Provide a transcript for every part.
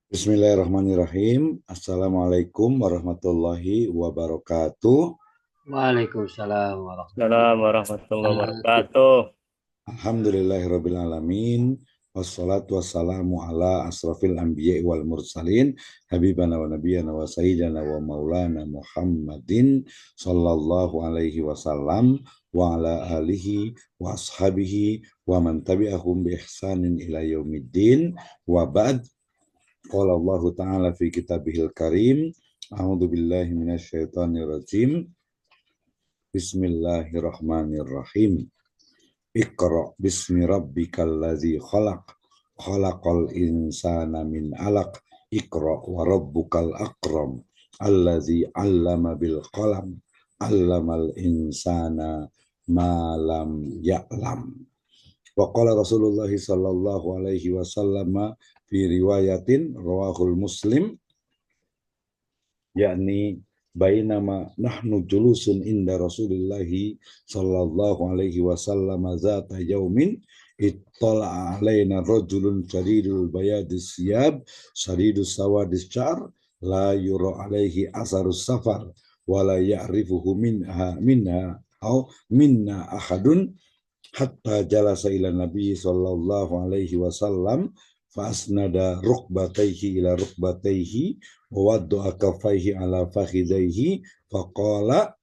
Bismillahirrahmanirrahim. Assalamualaikum warahmatullahi wabarakatuh. Waalaikumsalam warahmatullahi Assalamualaikum wabarakatuh. warahmatullahi wabarakatuh. Alhamdulillahirabbil alamin. Wassalatu wassalamu ala asrafil anbiya'i wal mursalin habibana wa nabiyyana wa sayyidina wa maulana Muhammadin sallallahu alaihi wasallam wa ala alihi wa ashabihi wa man tabi'ahum bi ihsanin ila yaumiddin wa ba'd. Qala Allah Ta'ala fi kitabihil karim. A'udzu billahi minasyaitonir rajim. Bismillahirrahmanirrahim. Iqra bismi rabbikal ladzi khalaq. Khalaqal insana min 'alaq. Iqra wa rabbukal akram. Alladzi 'allama bil qalam. 'Allamal insana ma lam ya'lam. Wa qala Rasulullah sallallahu alaihi wasallam fi riwayatin rawahul Muslim, yakni bainama nahnu julusun inda Rasulillahi sallallahu alaihi wasallam zata yaumin ittala alaina rajulun shadidul bayadis siyab shadidus sawadis syar la yura alaihi asarus safar wala ya'rifuhu minha au minna ahadun hatta jalasa ila nabi sallallahu alaihi wasallam fa asnada rukbatayhi ila rukbatayhi wa wadda'a kaffayhi ala fakhidayhi faqala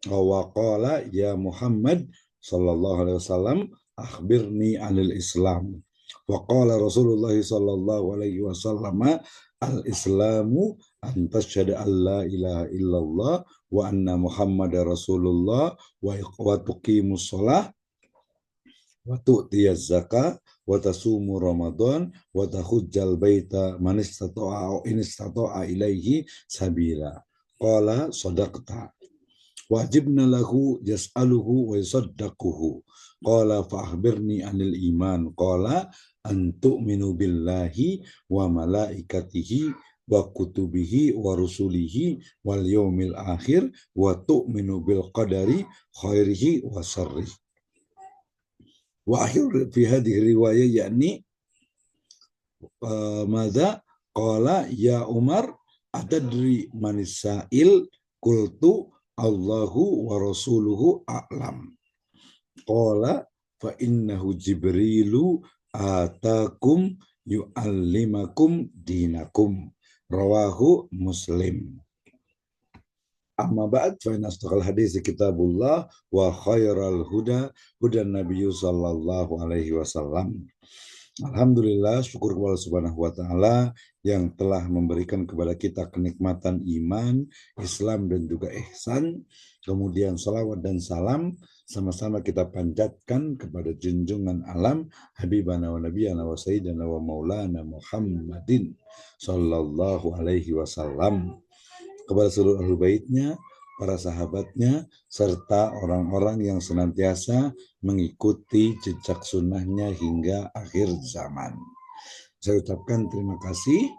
wa qala ya Muhammad sallallahu alaihi wasallam akhbirni anil Islam. Wa qala Rasulullah sallallahu alaihi wasallam al-islamu an tashhada an la ilaha illallah wa anna Muhammadar Rasulullah wa tuqimus shalah wa tu'tiyaz zakah wa tasumu ramadan wa tahujjal baita man istata'a in istata'a ilaihi sabila. Qala sadaqta. Wajibna lahu yas'aluhu wa yusaddaquhu. Qala fa akhbirni anil iman. Qala an tu'minu billahi wa malaikatihi wa kutubihi wa rusulihi wal yaumil akhir wa tu'minu bil qadari khairihi wa syarrihi. Wa akhir fi hadhihi riwayah yakni madza qala ya Umar atadri manis sa'il qultu Allahu wa rasuluhu a'lam. Qala fa innahu Jibrilu atakum yu'allimakum dinakum. Rawahu Muslim. Amma ba'd fa inna asdaqal hadits kitabullah wa khairal huda hudan nabiyyu sallallahu alaihi wasallam. Alhamdulillah, syukur kepada Allah Subhanahu wa taala yang telah memberikan kepada kita kenikmatan iman, Islam dan juga ihsan. Kemudian salawat dan salam sama-sama kita panjatkan kepada junjungan alam habibana wa nabiyana wa sayyidina wa maulana Muhammadin sallallahu alaihi wasallam, kepada seluruh ahli baitnya, para sahabatnya, serta orang-orang yang senantiasa mengikuti jejak sunnahnya hingga akhir zaman. Saya ucapkan terima kasih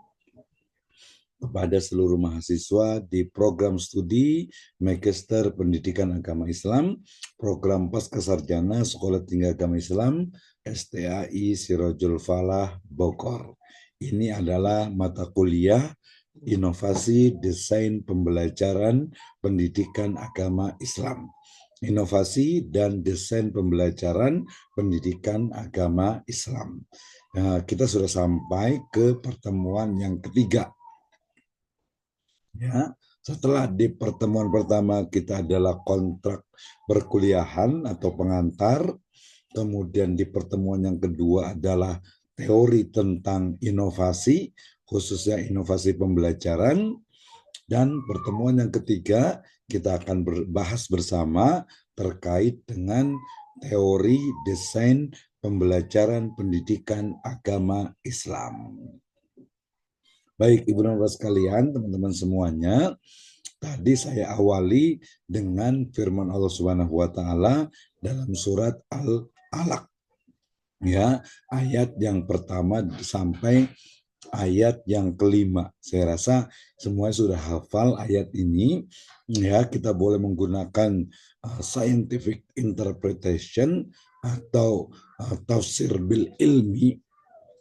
kepada seluruh mahasiswa di program studi Magister Pendidikan Agama Islam, program Pascasarjana Sekolah Tinggi Agama Islam, STAI Sirojul Falah Bogor. Ini adalah mata kuliah Inovasi Desain Pembelajaran Pendidikan Agama Islam. Inovasi dan Desain Pembelajaran Pendidikan Agama Islam. Nah, kita sudah sampai ke pertemuan yang ketiga. Ya, setelah di pertemuan pertama kita adalah kontrak perkuliahan atau pengantar, kemudian di pertemuan yang kedua adalah teori tentang inovasi, khususnya inovasi pembelajaran, dan pertemuan yang ketiga kita akan bahas bersama terkait dengan teori desain pembelajaran pendidikan agama Islam. Baik, Ibu dan Bapak sekalian, teman-teman semuanya, tadi saya awali dengan firman Allah Subhanahu wa taala dalam surat Al-Alaq. Ya, ayat yang pertama sampai ayat yang kelima. Saya rasa semua sudah hafal ayat ini. Ya, kita boleh menggunakan scientific interpretation atau tafsir bil ilmi,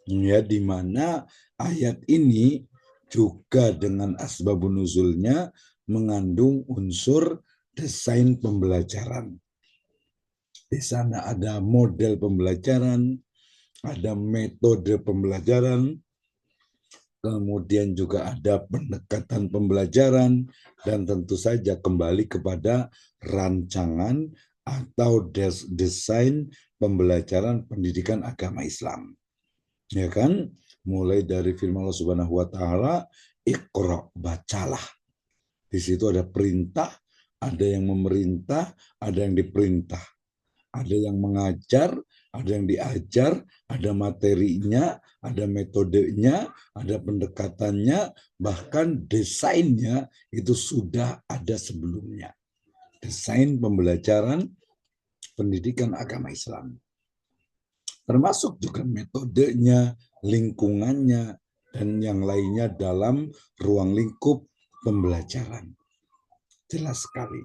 ya, di mana ayat ini juga dengan asbabun nuzulnya mengandung unsur desain pembelajaran. Di sana ada model pembelajaran, ada metode pembelajaran, kemudian juga ada pendekatan pembelajaran, dan tentu saja kembali kepada rancangan atau desain pembelajaran pendidikan agama Islam. Ya kan? Mulai dari firman Allah Subhanahu wa taala, Iqra, bacalah. Di situ ada perintah, ada yang memerintah, ada yang diperintah. Ada yang mengajar, ada yang diajar, ada materinya, ada metodenya, ada pendekatannya, bahkan desainnya itu sudah ada sebelumnya. Desain pembelajaran pendidikan agama Islam. Termasuk juga metodenya, lingkungannya, dan yang lainnya dalam ruang lingkup pembelajaran. Jelas sekali.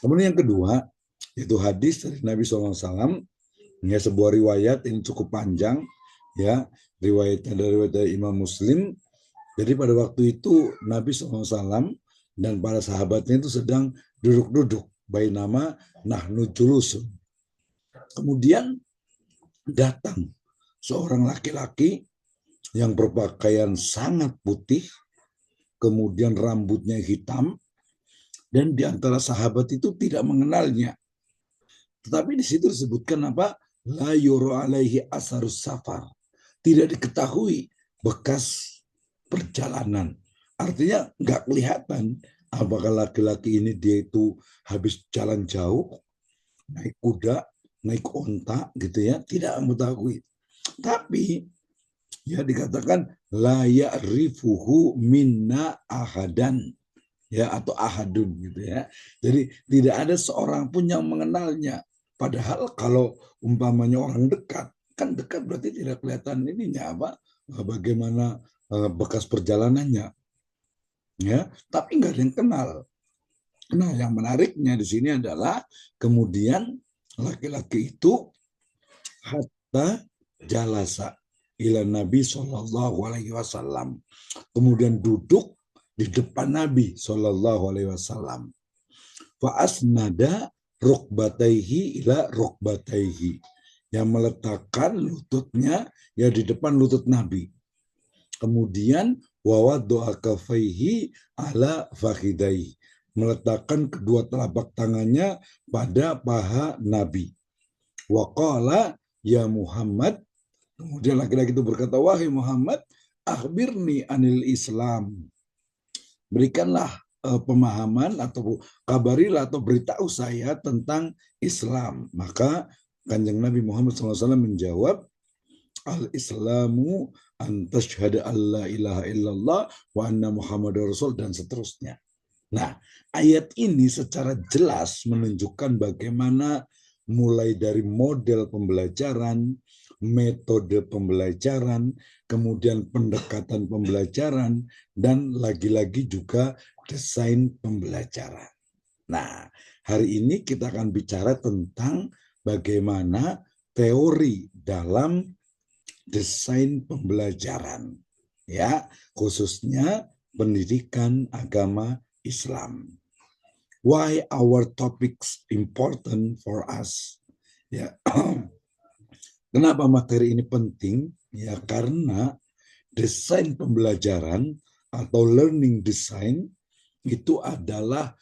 Kemudian yang kedua, yaitu hadis dari Nabi SAW, ya, sebuah riwayat ini cukup panjang, ya, riwayatnya dari Imam Muslim. Jadi pada waktu itu Nabi SAW dan para sahabatnya itu sedang duduk-duduk, bainama nahnu julusun. Kemudian datang seorang laki-laki yang berpakaian sangat putih, kemudian rambutnya hitam, dan di antara sahabat itu tidak mengenalnya. Tetapi di situ disebutkan apa? La yuru alaihi asarus safar. Tidak diketahui bekas perjalanan. Artinya nggak kelihatan apakah laki-laki ini dia itu habis jalan jauh, naik kuda, naik onta gitu ya, tidak mengetahui. Tapi ya dikatakan la ya'rifuhu minna ahadan, ya, atau ahadun gitu ya. Jadi tidak ada seorang pun yang mengenalnya. Padahal kalau umpamanya orang dekat, kan dekat berarti tidak kelihatan ininya apa, bagaimana bekas perjalanannya, ya. Tapi nggak ada yang kenal. Nah, yang menariknya di sini adalah kemudian laki-laki itu hatta jalasa ila Nabi Shallallahu Alaihi Wasallam, kemudian duduk di depan Nabi Shallallahu Alaihi Wasallam. Fa'asnada rukbataihi ila rukbataihi, yang meletakkan lututnya ya di depan lutut Nabi. Kemudian wawaddo'a kafaihi ala fakhidaihi, meletakkan kedua telapak tangannya pada paha Nabi. Waqala ya Muhammad, kemudian laki-laki itu berkata, wahai Muhammad, akhbirni anil Islam, berikanlah pemahaman atau kabarilah atau beritahu saya tentang Islam. Maka Kanjeng Nabi Muhammad SAW menjawab, al-Islamu an tashhada alla ilaha illallah wa anna Muhammadar Rasul, dan seterusnya. Nah, ayat ini secara jelas menunjukkan bagaimana mulai dari model pembelajaran, metode pembelajaran, kemudian pendekatan pembelajaran, dan lagi-lagi juga desain pembelajaran. Nah, hari ini kita akan bicara tentang bagaimana teori dalam desain pembelajaran, ya, khususnya pendidikan agama Islam. Why our topics important for us? Ya, kenapa materi ini penting? Ya, karena desain pembelajaran atau learning design itu adalah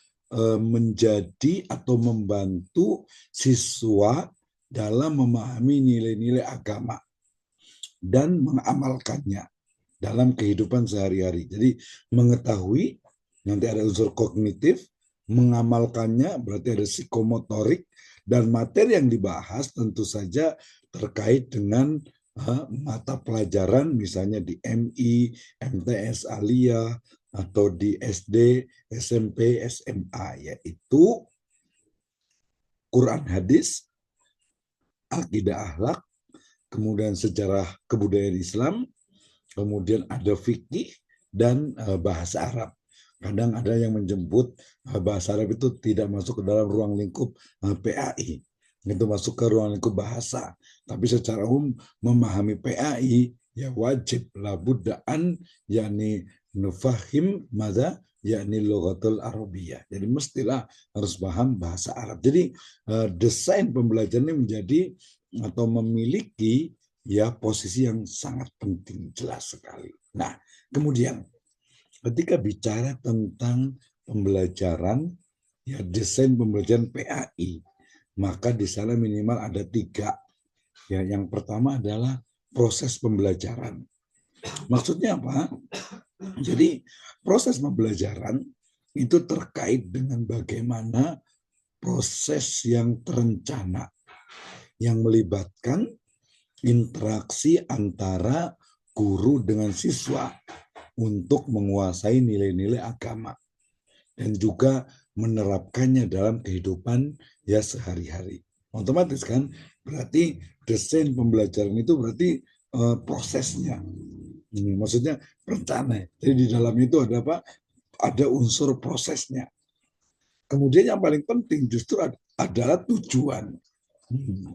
menjadi atau membantu siswa dalam memahami nilai-nilai agama dan mengamalkannya dalam kehidupan sehari-hari. Jadi mengetahui, nanti ada unsur kognitif, mengamalkannya berarti ada psikomotorik, dan materi yang dibahas tentu saja terkait dengan mata pelajaran misalnya di MI, MTS, Alia, atau di SD, SMP, SMA, yaitu Quran hadis, akidah akhlak, kemudian sejarah kebudayaan Islam, kemudian ada fikih dan bahasa Arab. Kadang ada yang menjemput bahasa Arab itu tidak masuk ke dalam ruang lingkup PAI, itu masuk ke ruang lingkup bahasa. Tapi secara umum memahami PAI ya wajib labudaan, yakni nufahim mada yakni lughatul arabiyah. Jadi mestilah harus paham bahasa Arab. Jadi desain pembelajaran ini menjadi atau memiliki ya posisi yang sangat penting, jelas sekali. Nah, kemudian ketika bicara tentang pembelajaran ya desain pembelajaran PAI, maka di sana minimal ada 3. Ya, yang pertama adalah proses pembelajaran. Maksudnya apa? Jadi proses pembelajaran itu terkait dengan bagaimana proses yang terencana yang melibatkan interaksi antara guru dengan siswa untuk menguasai nilai-nilai agama dan juga menerapkannya dalam kehidupan ya sehari-hari. Otomatis kan berarti desain pembelajaran itu berarti prosesnya. Maksudnya rencana. Jadi di dalam itu ada apa? Ada unsur prosesnya. Kemudian yang paling penting justru adalah tujuan.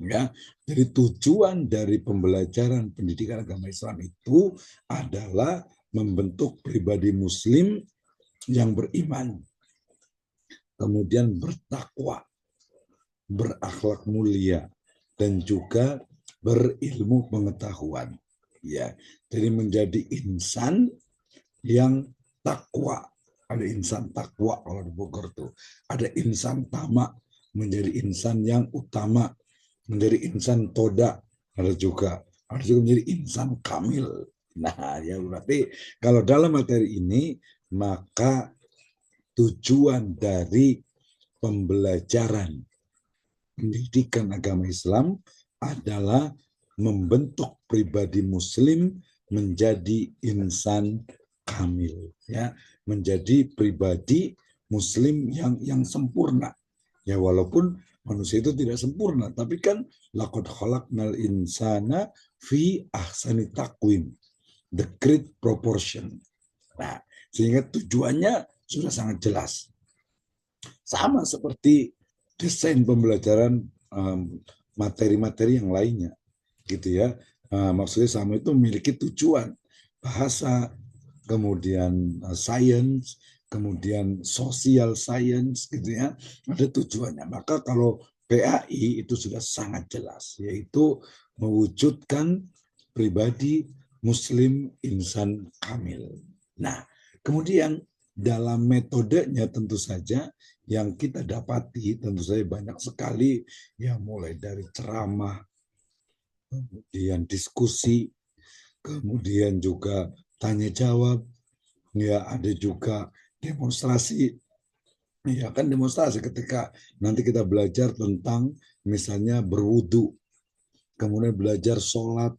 Ya, jadi tujuan dari pembelajaran pendidikan agama Islam itu adalah membentuk pribadi Muslim yang beriman, kemudian bertakwa, berakhlak mulia, dan juga berilmu pengetahuan. Ya, jadi menjadi insan yang takwa. Ada insan takwa kalau di Bogor tuh. Ada insan tamak, menjadi insan yang utama, menjadi insan toda. Ada juga menjadi insan kamil. Nah, ya berarti kalau dalam materi ini maka tujuan dari pembelajaran pendidikan agama Islam adalah membentuk pribadi Muslim menjadi insan kamil, ya, menjadi pribadi Muslim yang sempurna. Ya walaupun manusia itu tidak sempurna, tapi kan laqad khalaqnal insana fi ahsani taqwim, the great proportion. Nah, sehingga tujuannya sudah sangat jelas. Sama seperti desain pembelajaran materi-materi yang lainnya, gitu ya. Maksudnya sama itu memiliki tujuan, bahasa, kemudian science, kemudian social science, gitu ya. Ada tujuannya. Maka kalau PAI itu sudah sangat jelas, yaitu mewujudkan pribadi Muslim insan kamil. Nah, kemudian dalam metodenya tentu saja yang kita dapati tentu saja banyak sekali, ya mulai dari ceramah, kemudian diskusi, kemudian juga tanya jawab, ya ada juga demonstrasi. Ya kan demonstrasi ketika nanti kita belajar tentang misalnya berwudu, kemudian belajar sholat,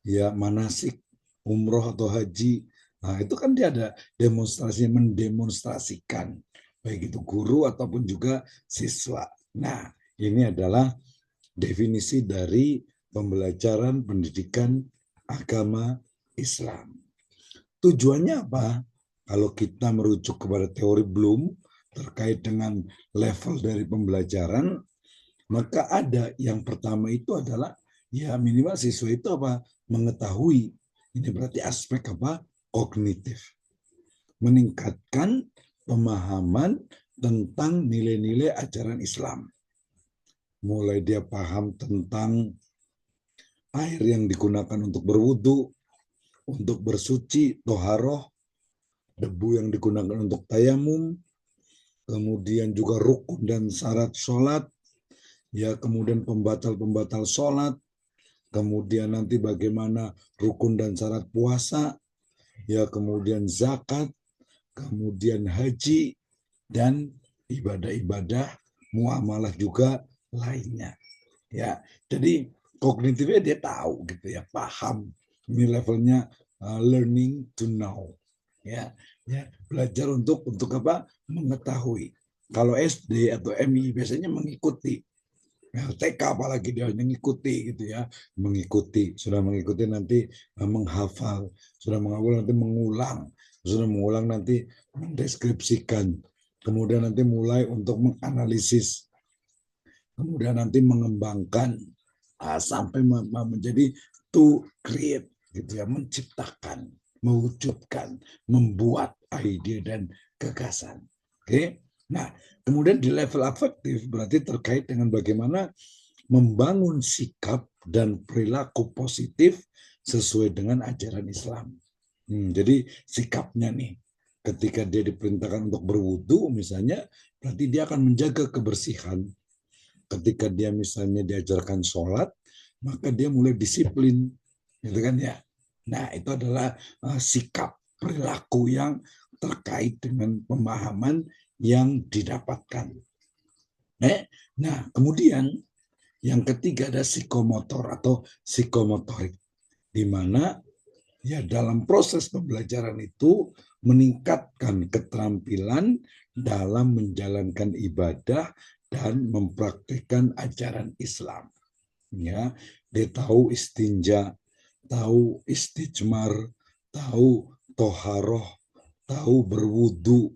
ya manasik, umroh atau haji. Nah itu kan dia ada demonstrasi, mendemonstrasikan baik itu guru ataupun juga siswa. Nah ini adalah definisi dari pembelajaran pendidikan agama Islam. Tujuannya apa? Kalau kita merujuk kepada teori Bloom terkait dengan level dari pembelajaran, maka ada yang pertama itu adalah ya minimal siswa itu apa? Mengetahui. Ini berarti aspek apa? Kognitif. Meningkatkan pemahaman tentang nilai-nilai ajaran Islam. Mulai dia paham tentang air yang digunakan untuk berwudu, untuk bersuci, toharoh, debu yang digunakan untuk tayamum, kemudian juga rukun dan syarat sholat, ya kemudian pembatal-pembatal sholat, kemudian nanti bagaimana rukun dan syarat puasa, ya kemudian zakat, kemudian haji, dan ibadah-ibadah muamalah juga lainnya. Ya, jadi kognitifnya dia tahu gitu ya, paham. Ini levelnya learning to know. Ya, belajar untuk apa? Mengetahui. Kalau SD atau MI biasanya mengikuti. Ya, TK apalagi dia mengikuti gitu ya, mengikuti, sudah mengikuti nanti menghafal, sudah menghafal nanti mengulang, sudah mengulang nanti mendeskripsikan, kemudian nanti mulai untuk menganalisis, kemudian nanti mengembangkan sampai menjadi to create gitu ya, menciptakan. mewujudkan, membuat ide dan gagasan. Oke. Nah, kemudian di level afektif berarti terkait dengan bagaimana membangun sikap dan perilaku positif sesuai dengan ajaran Islam. Jadi sikapnya nih, ketika dia diperintahkan untuk berwudu misalnya, berarti dia akan menjaga kebersihan. Ketika dia misalnya diajarkan sholat, maka dia mulai disiplin, gitu kan ya. Nah, itu adalah sikap perilaku yang terkait dengan pemahaman yang didapatkan. Nah, kemudian yang ketiga ada psikomotor atau psikomotorik, di mana ya dalam proses pembelajaran itu meningkatkan keterampilan dalam menjalankan ibadah dan mempraktikkan ajaran Islam. Ya, dia tahu istinja, tahu istijmar, tahu toharoh, tahu berwudu.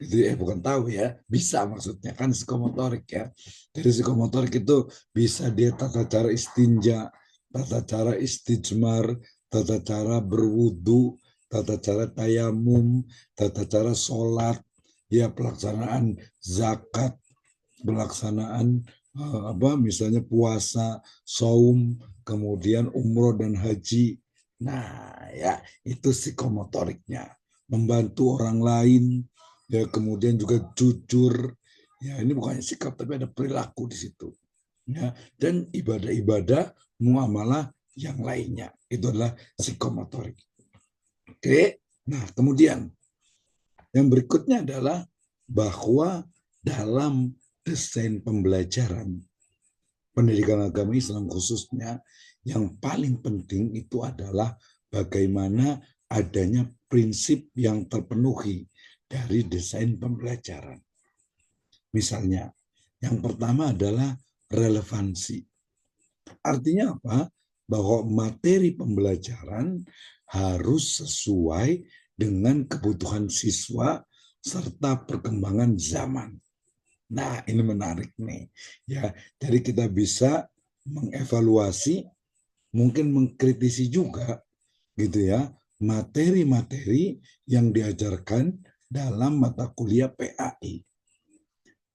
Itu bukan tahu ya, bisa maksudnya kan psikomotorik ya. Jadi psikomotorik itu bisa dia tata cara istinja, tata cara istijmar, tata cara berwudu, tata cara tayamum, tata cara sholat, ya pelaksanaan zakat, pelaksanaan misalnya puasa, saum, kemudian umroh dan haji. Nah, ya itu psikomotoriknya. Membantu orang lain, ya kemudian juga jujur. Ya ini bukannya sikap tapi ada perilaku di situ. Ya, dan ibadah-ibadah muamalah yang lainnya. Itu adalah psikomotorik. Oke. Nah, kemudian yang berikutnya adalah bahwa dalam desain pembelajaran pendidikan agama Islam khususnya, yang paling penting itu adalah bagaimana adanya prinsip yang terpenuhi dari desain pembelajaran. Misalnya, yang pertama adalah relevansi. Artinya apa? Bahwa materi pembelajaran harus sesuai dengan kebutuhan siswa serta perkembangan zaman. Nah, ini menarik nih. Ya, jadi kita bisa mengevaluasi, mungkin mengkritisi juga gitu ya, materi-materi yang diajarkan dalam mata kuliah PAI.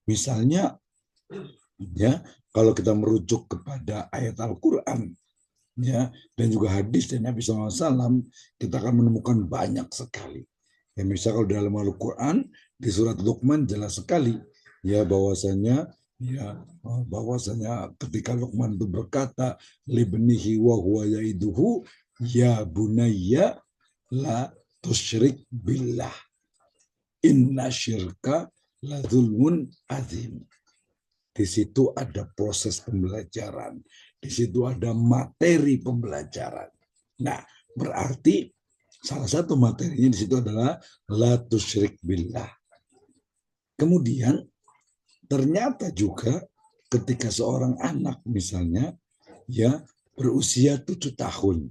Misalnya ya, kalau kita merujuk kepada ayat Al-Qur'an ya dan juga hadis dari Nabi SAW, kita akan menemukan banyak sekali. Ya, misal kalau dalam Al-Quran di surat Luqman jelas sekali ya bahwasanya ketika Luqman itu berkata libnihi wa huwa yaiduhu ya bunayya la tusyrik billah inna syirka la zulmun azim. Di situ ada proses pembelajaran, di situ ada materi pembelajaran. Nah, berarti salah satu materinya di situ adalah la tusyrik billah. Kemudian ternyata juga ketika seorang anak misalnya ya berusia 7 tahun,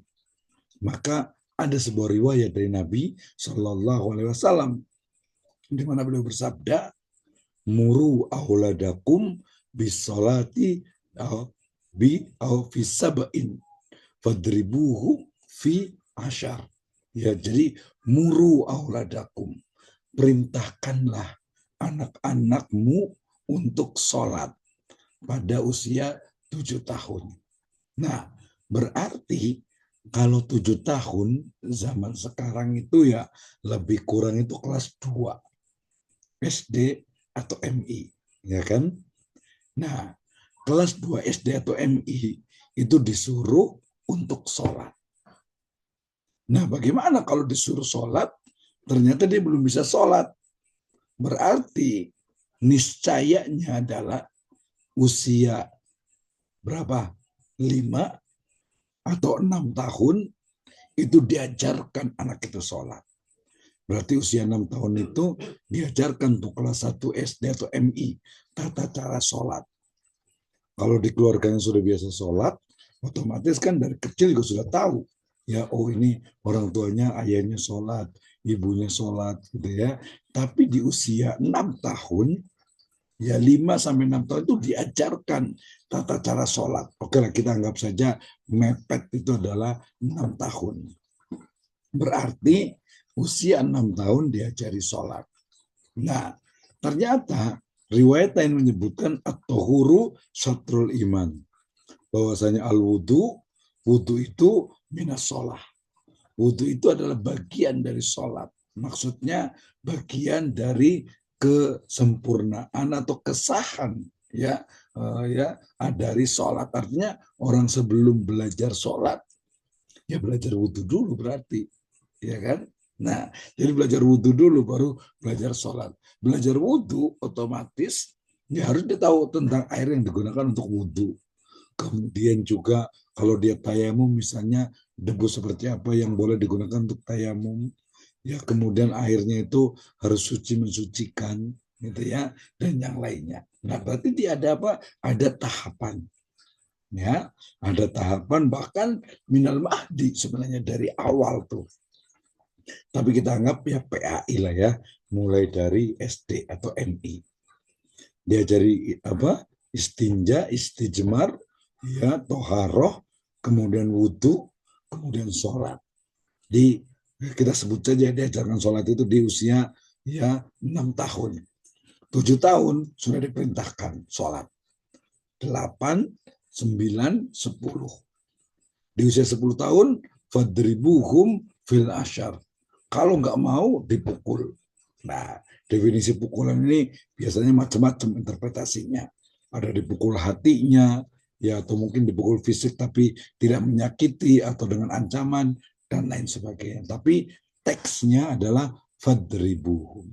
maka ada sebuah riwayat dari Nabi Shallallahu Alaihi Wasallam di mana beliau bersabda, muru auladakum bisolati fi sab'in fadribuhu fi asyar. Ya, jadi muru auladakum, perintahkanlah anak-anakmu untuk sholat pada usia 7 tahun. Nah, berarti kalau 7 tahun zaman sekarang itu ya lebih kurang itu kelas 2 SD atau MI, ya kan? Nah, kelas 2 SD atau MI itu disuruh untuk sholat. Nah, bagaimana kalau disuruh sholat, ternyata dia belum bisa sholat? Berarti niscayanya adalah usia berapa? 5 atau 6 tahun itu diajarkan anak itu sholat. Berarti usia 6 tahun itu diajarkan untuk kelas 1 SD atau MI tata cara sholat. Kalau di keluarga yang sudah biasa sholat, otomatis kan dari kecil juga sudah tahu. Ya, oh ini orang tuanya, ayahnya sholat, ibunya sholat gitu ya. Tapi di usia 6 tahun, ya 5 sampai 6 tahun itu diajarkan tata cara sholat. Oke lah, kita anggap saja mepet itu adalah 6 tahun. Berarti usia 6 tahun diajari sholat. Nah, ternyata riwayat lain menyebutkan at-tuhuru syatrul iman. Bahwasanya al-wudu, wudu itu minas sholat. Wudu itu adalah bagian dari sholat. Maksudnya bagian dari kesempurnaan atau kesahan ya dari sholat. Artinya orang sebelum belajar sholat ya belajar wudhu dulu berarti, ya kan? Nah, jadi belajar wudhu dulu baru belajar sholat. Belajar wudhu otomatis ya harus dia tahu tentang air yang digunakan untuk wudhu. Kemudian juga kalau dia tayamum misalnya debu seperti apa yang boleh digunakan untuk tayamum. Ya kemudian airnya itu harus suci mensucikan gitu ya dan yang lainnya. Nah berarti dia ada apa? Ada tahapan. Ya, ada tahapan bahkan minal mahdi sebenarnya dari awal tuh. Tapi kita anggap ya PAI lah ya, mulai dari SD atau MI. Diajari apa? Istinja, istijmar, ya, toharoh, kemudian wudhu, kemudian sholat. Di kita sebut saja diajarkan sholat itu di usia ya 6 tahun. 7 tahun sudah diperintahkan sholat. 8, 9, 10. Di usia 10 tahun, fadribuhum fil asyar. Kalau nggak mau, dipukul. Nah, definisi pukulan ini biasanya macam-macam interpretasinya. Ada dipukul hatinya, ya atau mungkin dipukul fisik tapi tidak menyakiti atau dengan ancaman dan lain sebagainya. Tapi teksnya adalah fadribuhum.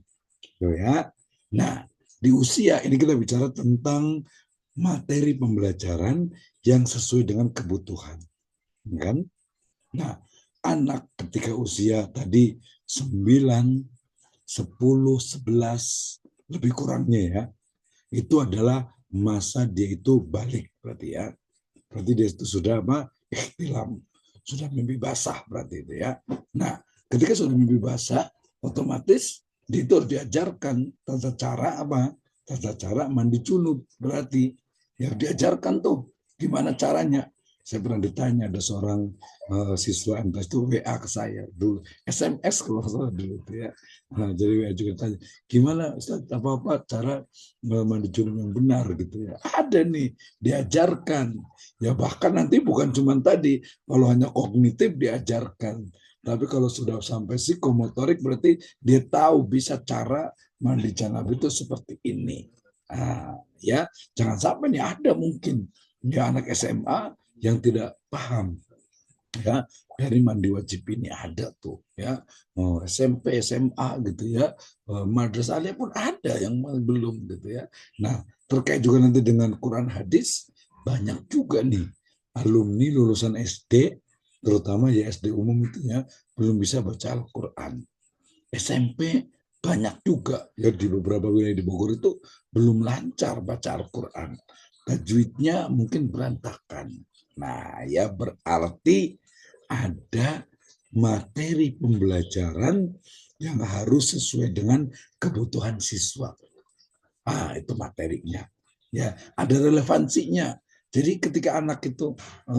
Ya. Nah, di usia ini kita bicara tentang materi pembelajaran yang sesuai dengan kebutuhan. Kan? Nah, anak ketika usia tadi 9, 10, 11, lebih kurangnya ya, itu adalah masa dia itu balik berarti ya. Berarti dia itu sudah apa? Ikhtilam. Sudah mimpi basah berarti itu ya. Nah, ketika sudah mimpi basah, otomatis dia itu harus diajarkan tata cara apa? Tata cara mandi junub berarti. Ya diajarkan tuh gimana caranya. Saya pernah ditanya ada seorang siswa MTS itu WA ke saya dulu, SMS kalau salah dulu itu ya. Nah, jadi WA juga tanya, gimana Ustaz, apa cara mandi junub yang benar gitu ya. Ada nih, diajarkan. Ya bahkan nanti bukan cuma tadi, kalau hanya kognitif diajarkan. Tapi kalau sudah sampai psikomotorik berarti dia tahu bisa cara mandi janab itu seperti ini. Nah, ya jangan sampai nih ada mungkin dia anak SMA yang tidak paham ya dari mandi wajib ini ada tuh ya SMP SMA gitu ya madrasah alia pun ada yang belum gitu ya. Nah terkait juga nanti dengan Quran hadis banyak juga nih alumni lulusan SD terutama ya SD umum itu ya belum bisa baca Al-Quran. SMP banyak juga ya di beberapa wilayah di Bogor itu belum lancar baca Al-Quran. Tajwidnya mungkin berantakan. Nah, ya berarti ada materi pembelajaran yang harus sesuai dengan kebutuhan siswa. Ah, itu materinya. Ya, ada relevansinya. Jadi ketika anak itu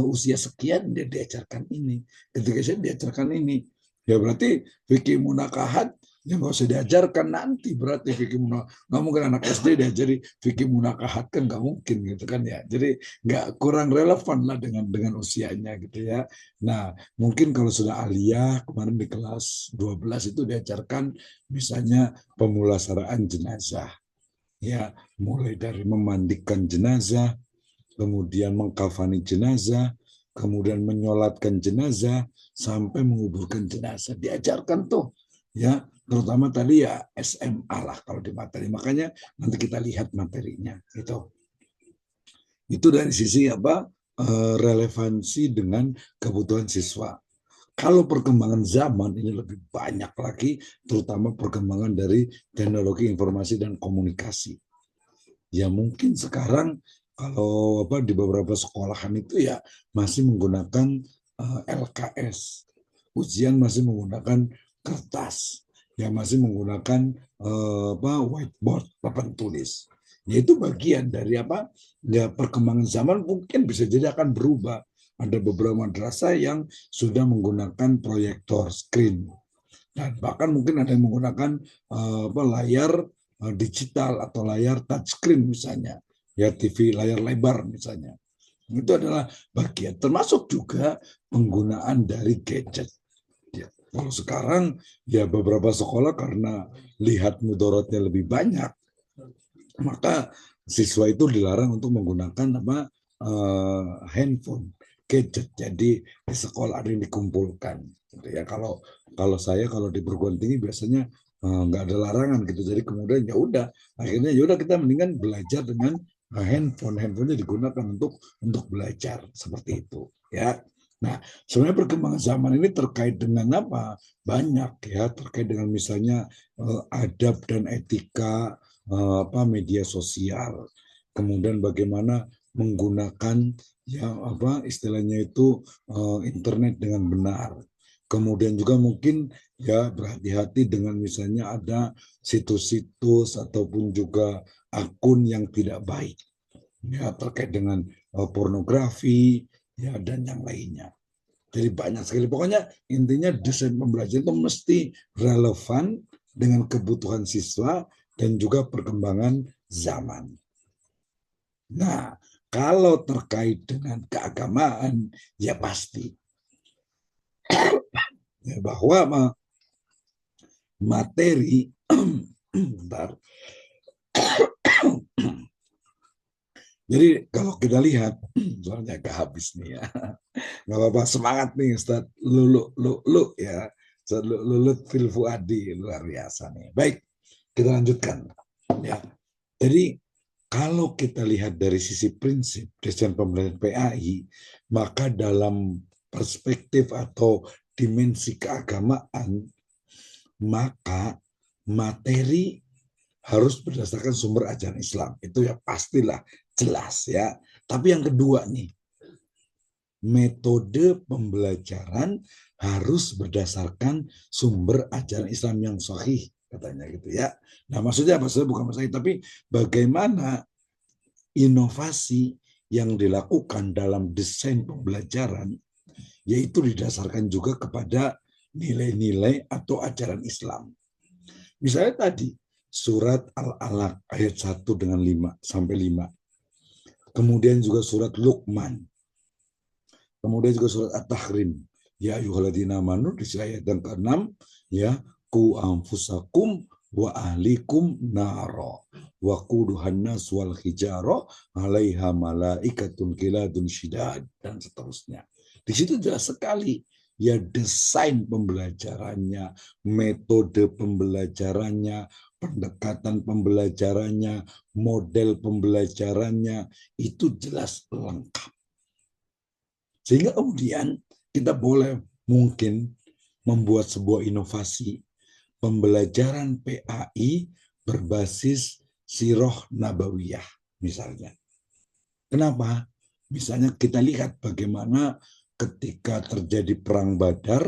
usia sekian dia diajarkan ini, ketika saya diajarkan ini, ya berarti fikih munakahat yang nggak usah diajarkan nanti berarti fikih munakahat. Nggak mungkin anak SD diajari fikih munakahat kan nggak mungkin gitu kan ya. Jadi nggak kurang relevan lah dengan usianya gitu ya. Nah mungkin kalau sudah aliyah kemarin di kelas 12 itu diajarkan misalnya pemulasaraan jenazah ya mulai dari memandikan jenazah, kemudian mengkafani jenazah, kemudian menyolatkan jenazah sampai menguburkan jenazah diajarkan tuh ya terutama tadi ya SMA lah kalau di materi makanya nanti kita lihat materinya itu dari sisi apa relevansi dengan kebutuhan siswa. Kalau perkembangan zaman ini lebih banyak lagi, terutama perkembangan dari teknologi informasi dan komunikasi. Ya mungkin sekarang kalau apa di beberapa sekolahan itu ya masih menggunakan LKS, ujian masih menggunakan kertas, ya masih menggunakan whiteboard, papan tulis. Ya itu bagian dari apa? Ya perkembangan zaman mungkin bisa jadi akan berubah. ada beberapa madrasah yang sudah menggunakan proyektor screen. Dan bahkan mungkin ada yang menggunakan layar digital atau layar touchscreen misalnya, ya TV layar lebar misalnya. Itu adalah bagian, termasuk juga penggunaan dari gadget. Ya, kalau sekarang ya beberapa sekolah karena lihat mudaratnya lebih banyak, maka siswa itu dilarang untuk menggunakan handphone, gadget. Jadi di sekolah ada yang dikumpulkan. Gitu ya. Kalau di perguruan tinggi biasanya nggak ada larangan gitu. Jadi kemudian ya udah, akhirnya ya udah kita mendingan belajar dengan handphonenya digunakan untuk belajar seperti itu ya. Nah, sebenarnya perkembangan zaman ini terkait dengan apa? Banyak ya, terkait dengan misalnya adab dan etika media sosial, kemudian bagaimana menggunakan istilahnya itu internet dengan benar. Kemudian juga mungkin ya berhati-hati dengan misalnya ada situs-situs ataupun juga akun yang tidak baik ya terkait dengan pornografi ya dan yang lainnya. Jadi banyak sekali. Pokoknya intinya desain pembelajaran itu mesti relevan dengan kebutuhan siswa dan juga perkembangan zaman. Nah, kalau terkait dengan keagamaan, ya pasti ya, bahwa materi bentar. Jadi kalau kita lihat, soalnya agak habis nih ya, nggak apa-apa, semangat nih Ustaz Lulu ya, Ustaz Lulu Fil Fuadi, luar biasa nih. Baik, kita lanjutkan ya. Jadi kalau kita lihat dari sisi prinsip desain pembelajaran PAI, maka dalam perspektif atau dimensi keagamaan, maka materi harus berdasarkan sumber ajaran Islam. Itu ya pastilah jelas ya. Tapi yang kedua nih, metode pembelajaran harus berdasarkan sumber ajaran Islam yang sahih, katanya gitu ya. Nah maksudnya apa? Maksudnya bukan masalah, tapi bagaimana inovasi yang dilakukan dalam desain pembelajaran yaitu didasarkan juga kepada nilai-nilai atau ajaran Islam. Misalnya tadi surat Al-Alaq ayat 1 dengan 5 sampai 5. Kemudian juga surat Luqman. Kemudian juga surat At-Tahrim. Ya ayyuhalladzina amanu di ayat yang ke-6 ya ku anfusakum wa ahlikum naro wa quduhan nas wal hijaro 'alaiha malaikatun qiladun syidad dan seterusnya. Di situ jelas sekali ya desain pembelajarannya, metode pembelajarannya, pendekatan pembelajarannya, model pembelajarannya itu jelas lengkap. Sehingga kemudian kita boleh mungkin membuat sebuah inovasi pembelajaran PAI berbasis sirah nabawiyah misalnya. Kenapa? Misalnya kita lihat bagaimana ketika terjadi perang Badar,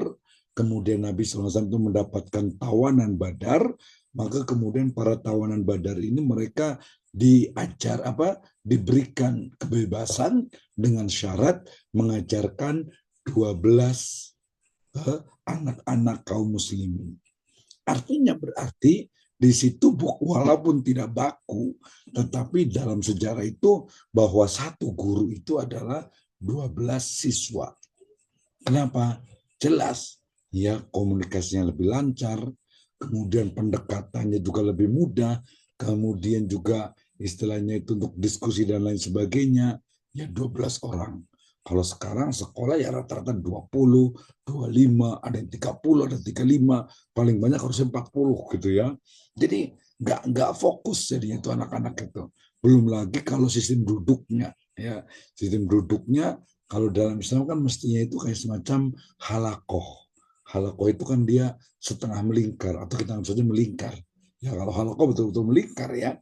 kemudian Nabi SAW itu mendapatkan tawanan Badar, maka kemudian para tawanan Badar ini mereka diberikan kebebasan dengan syarat mengajarkan 12 anak-anak kaum muslimin. Artinya berarti di situ walaupun tidak baku, tetapi dalam sejarah itu bahwa satu guru itu adalah 12 siswa. Kenapa? Jelas ya komunikasinya lebih lancar, kemudian pendekatannya juga lebih mudah, kemudian juga istilahnya itu untuk diskusi dan lain sebagainya, ya 12 orang. Kalau sekarang sekolah ya rata-rata 20, 25, ada yang 30, ada 35, paling banyak harusnya 40 gitu ya. Jadi nggak fokus jadinya itu anak-anak itu. Belum lagi kalau sistem duduknya ya. Sistem duduknya kalau dalam Islam kan mestinya itu kayak semacam halakoh. Halakoh itu kan dia setengah melingkar atau kita saja melingkar. Ya kalau halakoh betul-betul melingkar ya.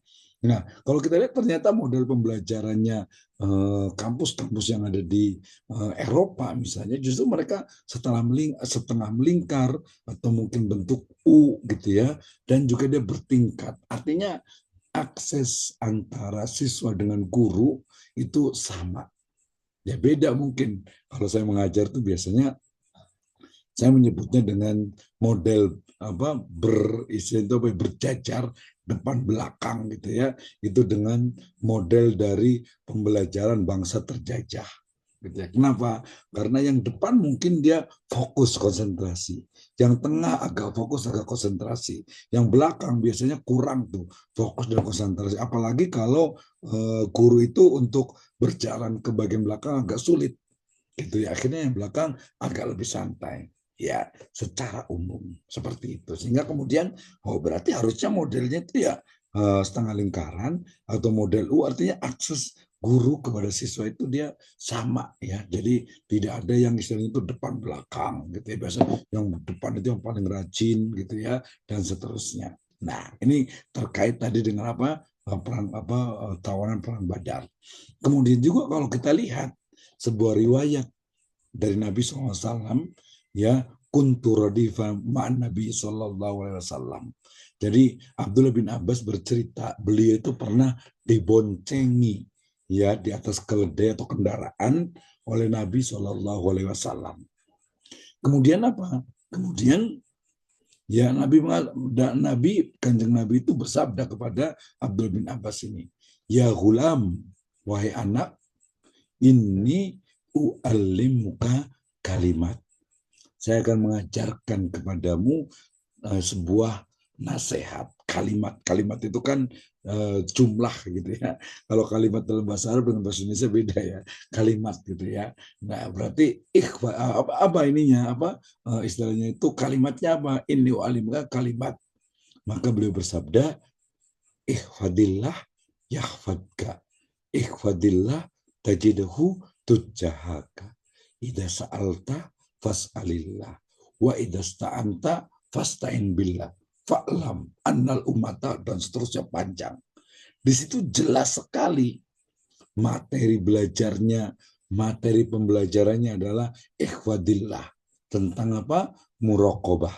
Nah, kalau kita lihat ternyata model pembelajarannya kampus-kampus yang ada di Eropa misalnya, justru mereka setengah melingkar atau mungkin bentuk U gitu ya, dan juga dia bertingkat. Artinya akses antara siswa dengan guru itu sama. Ya beda mungkin. Kalau saya mengajar tuh biasanya saya menyebutnya dengan model apa berjajar depan belakang gitu ya. Itu dengan model dari pembelajaran bangsa terjajah. Gitu ya. Kenapa? Karena yang depan mungkin dia fokus konsentrasi, yang tengah agak fokus agak konsentrasi, yang belakang biasanya kurang tuh fokus dan konsentrasi. Apalagi kalau guru itu untuk berjalan ke bagian belakang agak sulit gitu ya, akhirnya yang belakang agak lebih santai ya, secara umum seperti itu. Sehingga kemudian oh berarti harusnya modelnya itu ya setengah lingkaran atau model U, artinya akses guru kepada siswa itu dia sama ya, jadi tidak ada yang istilahnya itu depan belakang gitu ya, biasa yang depan itu yang paling rajin gitu ya, dan seterusnya. Nah ini terkait tadi dengan apa perang apa tawanan perang Badar. Kemudian juga kalau kita lihat sebuah riwayat dari Nabi SAW, ya, kuntu radifa ma'an Nabi SAW. Jadi Abdullah bin Abbas bercerita beliau itu pernah diboncengi ya di atas keledai atau kendaraan oleh Nabi SAW. Kemudian apa? Kemudian ya Nabi Kanjeng Nabi itu bersabda kepada Abdul bin Abbas ini, ya gulam, wahai anak, ini u'allimuka kalimat. Saya akan mengajarkan kepadamu sebuah nasihat. Kalimat itu kan jumlah gitu ya. Kalau kalimat dalam bahasa Arab dengan bahasa Indonesia beda ya. Kalimat gitu ya. Nah berarti apa ininya apa istilahnya itu kalimatnya apa? Inni u'allimuka kalimat. Maka beliau bersabda, ihfadillah yahfadka. Ihfadillah tajidahu tujahaka. Ida sa'alta fas'alillah. Wa ida sta'anta fasta'in billah. Fa'lam annal umata, dan seterusnya panjang. Di situ jelas sekali materi belajarnya, materi pembelajarannya adalah ikhwadillah. Tentang apa? Muraqabah.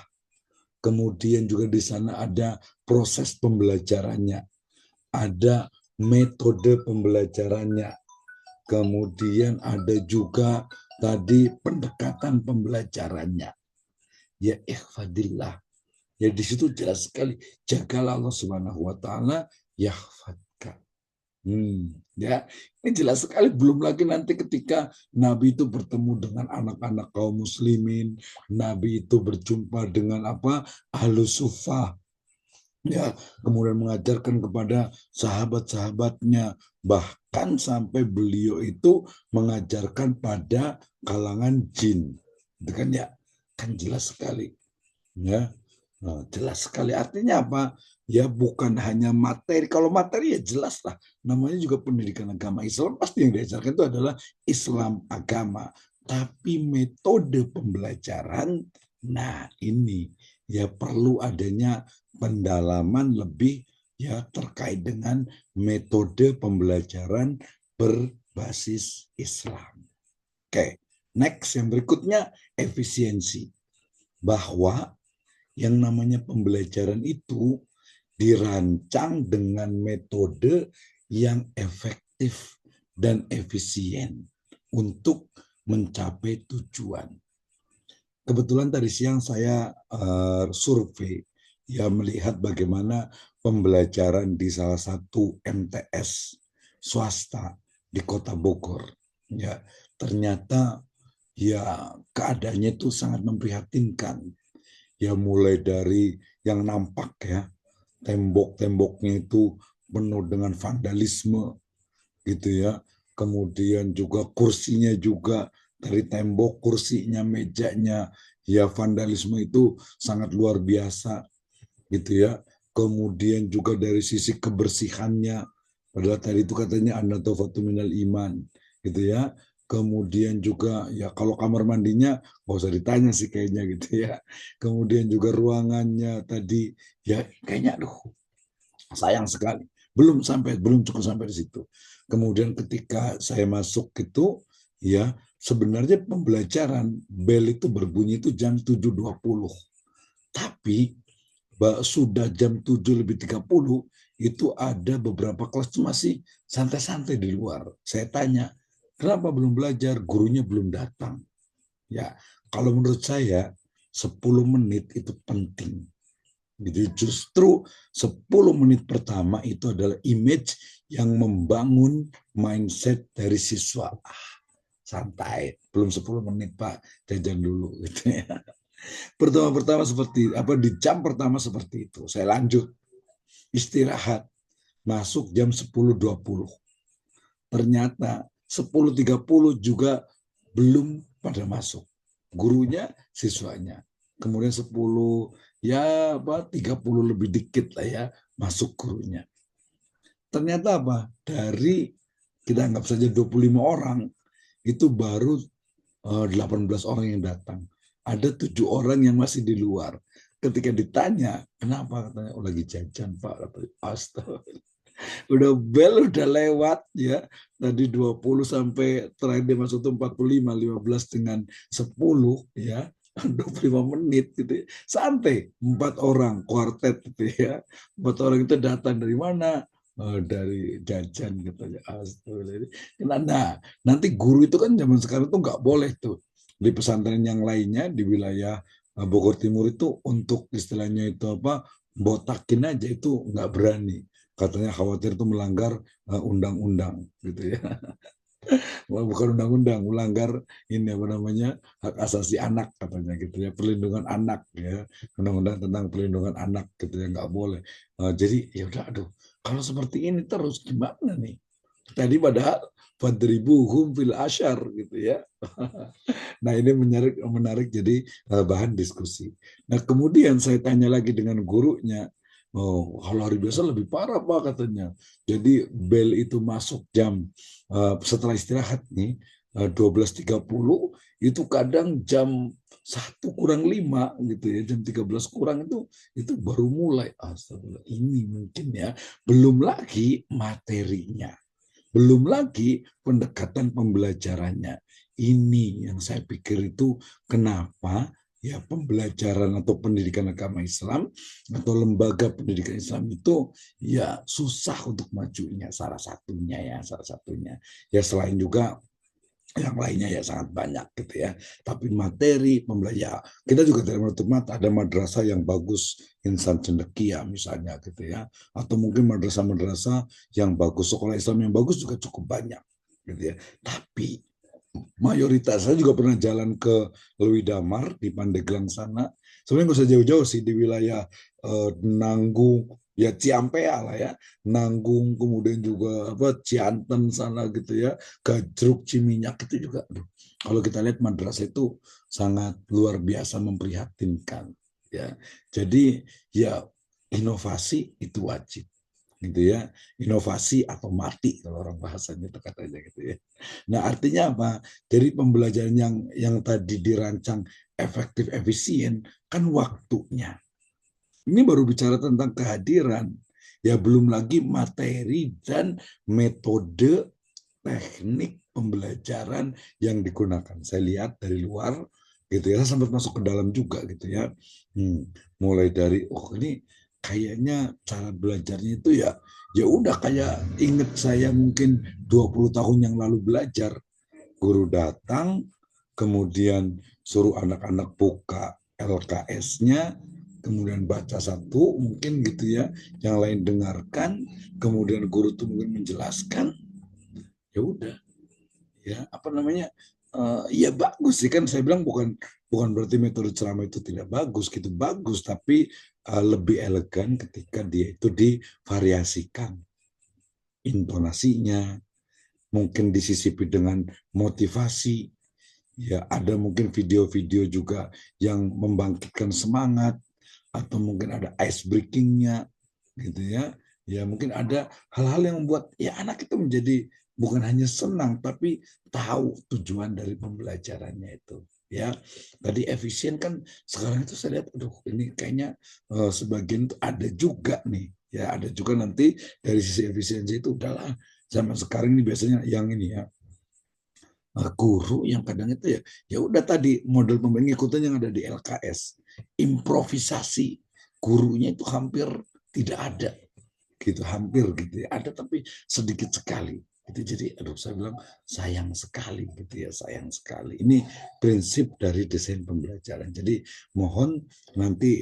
Kemudian juga di sana ada proses pembelajarannya, ada metode pembelajarannya, kemudian ada juga tadi pendekatan pembelajarannya. Ya ikhfadillah. Ya di situ jelas sekali, jagalah Allah Subhanahu wa taala yahfadka. Ya, ini jelas sekali. Belum lagi nanti ketika Nabi itu bertemu dengan anak-anak kaum muslimin, Nabi itu berjumpa dengan apa? Ahlus Suffah, ya, kemudian mengajarkan kepada sahabat-sahabatnya, bahkan sampai beliau itu mengajarkan pada kalangan jin, itu kan ya, kan jelas sekali ya. Nah, jelas sekali artinya apa ya, bukan hanya materi. Kalau materi ya jelas lah, namanya juga pendidikan agama Islam, pasti yang diajarkan itu adalah Islam agama, tapi metode pembelajaran, nah ini ya perlu adanya pendalaman lebih ya terkait dengan metode pembelajaran berbasis Islam. Oke, next yang berikutnya efisiensi, bahwa yang namanya pembelajaran itu dirancang dengan metode yang efektif dan efisien untuk mencapai tujuan. Kebetulan tadi siang saya survei ya, melihat bagaimana pembelajaran di salah satu MTS swasta di Kota Bogor. Ya, ternyata ya keadaannya itu sangat memprihatinkan. Ya mulai dari yang nampak ya, tembok-temboknya itu penuh dengan vandalisme gitu ya. Kemudian juga kursinya juga, dari tembok, kursinya, mejanya, ya vandalisme itu sangat luar biasa gitu ya. Kemudian juga dari sisi kebersihannya, padahal tadi itu katanya an-nadhafatu minal iman gitu ya. Kemudian juga ya kalau kamar mandinya nggak usah ditanya sih kayaknya gitu ya. Kemudian juga ruangannya tadi ya kayaknya aduh sayang sekali. Belum cukup sampai di situ. Kemudian ketika saya masuk itu ya, sebenarnya pembelajaran bel itu berbunyi itu jam 7.20. Tapi sudah jam 7:30 itu ada beberapa kelas masih santai-santai di luar. Saya tanya, Kenapa belum belajar? Gurunya belum datang. Ya, kalau menurut saya 10 menit itu penting. Jadi justru 10 menit pertama itu adalah image yang membangun mindset dari siswa. Santai, belum 10 menit Pak, jajan dulu gitu ya. Pertama-pertama seperti apa, di jam pertama seperti itu. Saya lanjut istirahat, masuk jam 10.20. Ternyata 10.30 juga belum pada masuk. Gurunya, siswanya. Kemudian 10 ya apa 30 lebih dikit lah ya masuk gurunya. Ternyata apa? Dari kita anggap saja 25 orang itu baru 18 orang yang datang. Ada 7 orang yang masih di luar. Ketika ditanya, kenapa? Katanya, oh lagi jajan Pak. Astaga. Udah bel, udah lewat ya. Tadi 20 sampai terakhir dia masuk itu 45, 15 dengan 10 ya. 25 menit gitu ya. Santai, 4 orang kuartet gitu ya. 4 orang itu datang dari mana? Oh, dari jajan gitu ya. Astagfirullah. Nah, nanti guru itu kan zaman sekarang tuh nggak boleh tuh di pesantren yang lainnya di wilayah Bogor Timur itu untuk istilahnya itu apa botakin aja itu nggak berani, katanya khawatir itu melanggar undang-undang gitu ya. Bukan undang-undang, melanggar ini apa namanya hak asasi anak katanya gitu ya, perlindungan anak ya, undang-undang tentang perlindungan anak gitu ya, nggak boleh. Jadi ya udah, aduh, kalau seperti ini terus gimana nih? Tadi padahal fadribuhum fil asyar gitu ya. Nah ini menarik jadi bahan diskusi. Nah kemudian saya tanya lagi dengan gurunya, oh kalau hari biasa lebih parah Pak katanya. Jadi bel itu masuk jam setelah istirahat nih 12.30 itu kadang jam 1 kurang 5 gitu ya, jam 13 kurang itu baru mulai. Astagfirullah, ini mungkin ya belum lagi materinya. Belum lagi pendekatan pembelajarannya. Ini yang saya pikir itu kenapa ya pembelajaran atau pendidikan agama Islam atau lembaga pendidikan Islam itu ya susah untuk majunya, salah satunya ya selain juga yang lainnya ya sangat banyak gitu ya. Tapi materi pembelajaran kita juga tidak menutup mata, ada madrasah yang bagus, Insan Cendekia misalnya gitu ya, atau mungkin madrasah-madrasah yang bagus, sekolah Islam yang bagus juga cukup banyak gitu ya. Tapi mayoritas saya juga pernah jalan ke Lewi Damar di Pandeglang sana. Sebenarnya nggak usah jauh-jauh sih, di wilayah Nanggung ya, Ciampea lah ya, Nanggung, kemudian juga apa Cianten sana gitu ya, Gajruk, Ciminyak itu juga. Aduh, kalau kita lihat madrasah itu sangat luar biasa memprihatinkan ya. Jadi ya inovasi itu wajib gitu ya, inovasi atau mati kalau orang bahasanya itu katanya gitu ya. Nah artinya apa? Jadi pembelajaran yang tadi dirancang efektif efisien kan waktunya. Ini baru bicara tentang kehadiran, ya belum lagi materi dan metode teknik pembelajaran yang digunakan. Saya lihat dari luar gitu ya, saya sempat masuk ke dalam juga gitu ya. Mulai dari oh ini kayaknya cara belajarnya itu ya ya udah kayak inget saya mungkin 20 tahun yang lalu belajar. Guru datang, kemudian suruh anak-anak buka LKS-nya, kemudian baca satu mungkin gitu ya, yang lain dengarkan, kemudian guru itu mungkin menjelaskan, ya udah ya apa namanya ya bagus sih, kan saya bilang bukan bukan berarti metode ceramah itu tidak bagus gitu, bagus, tapi lebih elegan ketika dia itu divariasikan intonasinya, mungkin disisipi dengan motivasi. Ya, ada mungkin video-video juga yang membangkitkan semangat, atau mungkin ada ice breakingnya gitu ya. Ya mungkin ada hal-hal yang membuat ya anak itu menjadi bukan hanya senang tapi tahu tujuan dari pembelajarannya itu ya. Tadi efisien kan, sekarang itu saya lihat aduh ini kayaknya sebagian itu ada juga nih ya, ada juga nanti dari sisi efisiensi itu udahlah zaman sekarang ini biasanya yang ini ya, guru yang kadang itu ya ya udah tadi model pengikutan yang ada di LKS, improvisasi gurunya itu hampir tidak ada gitu, hampir gitu ya ada tapi sedikit sekali. Itu jadi aduh saya bilang sayang sekali gitu ya, sayang sekali. Ini prinsip dari desain pembelajaran. Jadi mohon nanti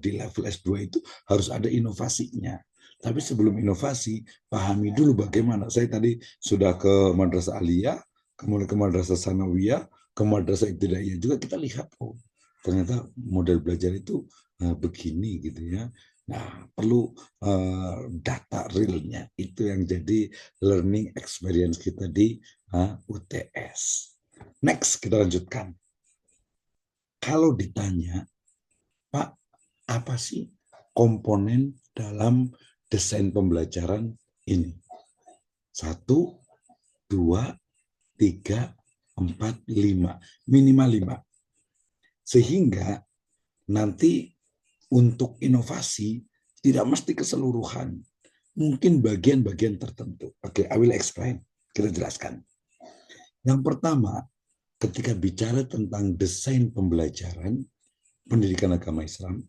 di level S2 itu harus ada inovasinya. Tapi sebelum inovasi, pahami dulu bagaimana. Saya tadi sudah ke Madrasah Aliyah, kemudian ke Madrasah Sanawiyah, ke Madrasah Ibtidaiyah juga kita lihat, oh ternyata model belajar itu begini gitu ya. Nah, perlu data realnya. Itu yang jadi learning experience kita di UTS. Next, kita lanjutkan. Kalau ditanya, Pak, apa sih komponen dalam desain pembelajaran ini? 1, 2, 3, 4, 5. Minimal 5. Sehingga nanti untuk inovasi tidak mesti keseluruhan. Mungkin bagian-bagian tertentu. Oke, I will explain. Kita jelaskan. Yang pertama, ketika bicara tentang desain pembelajaran pendidikan agama Islam,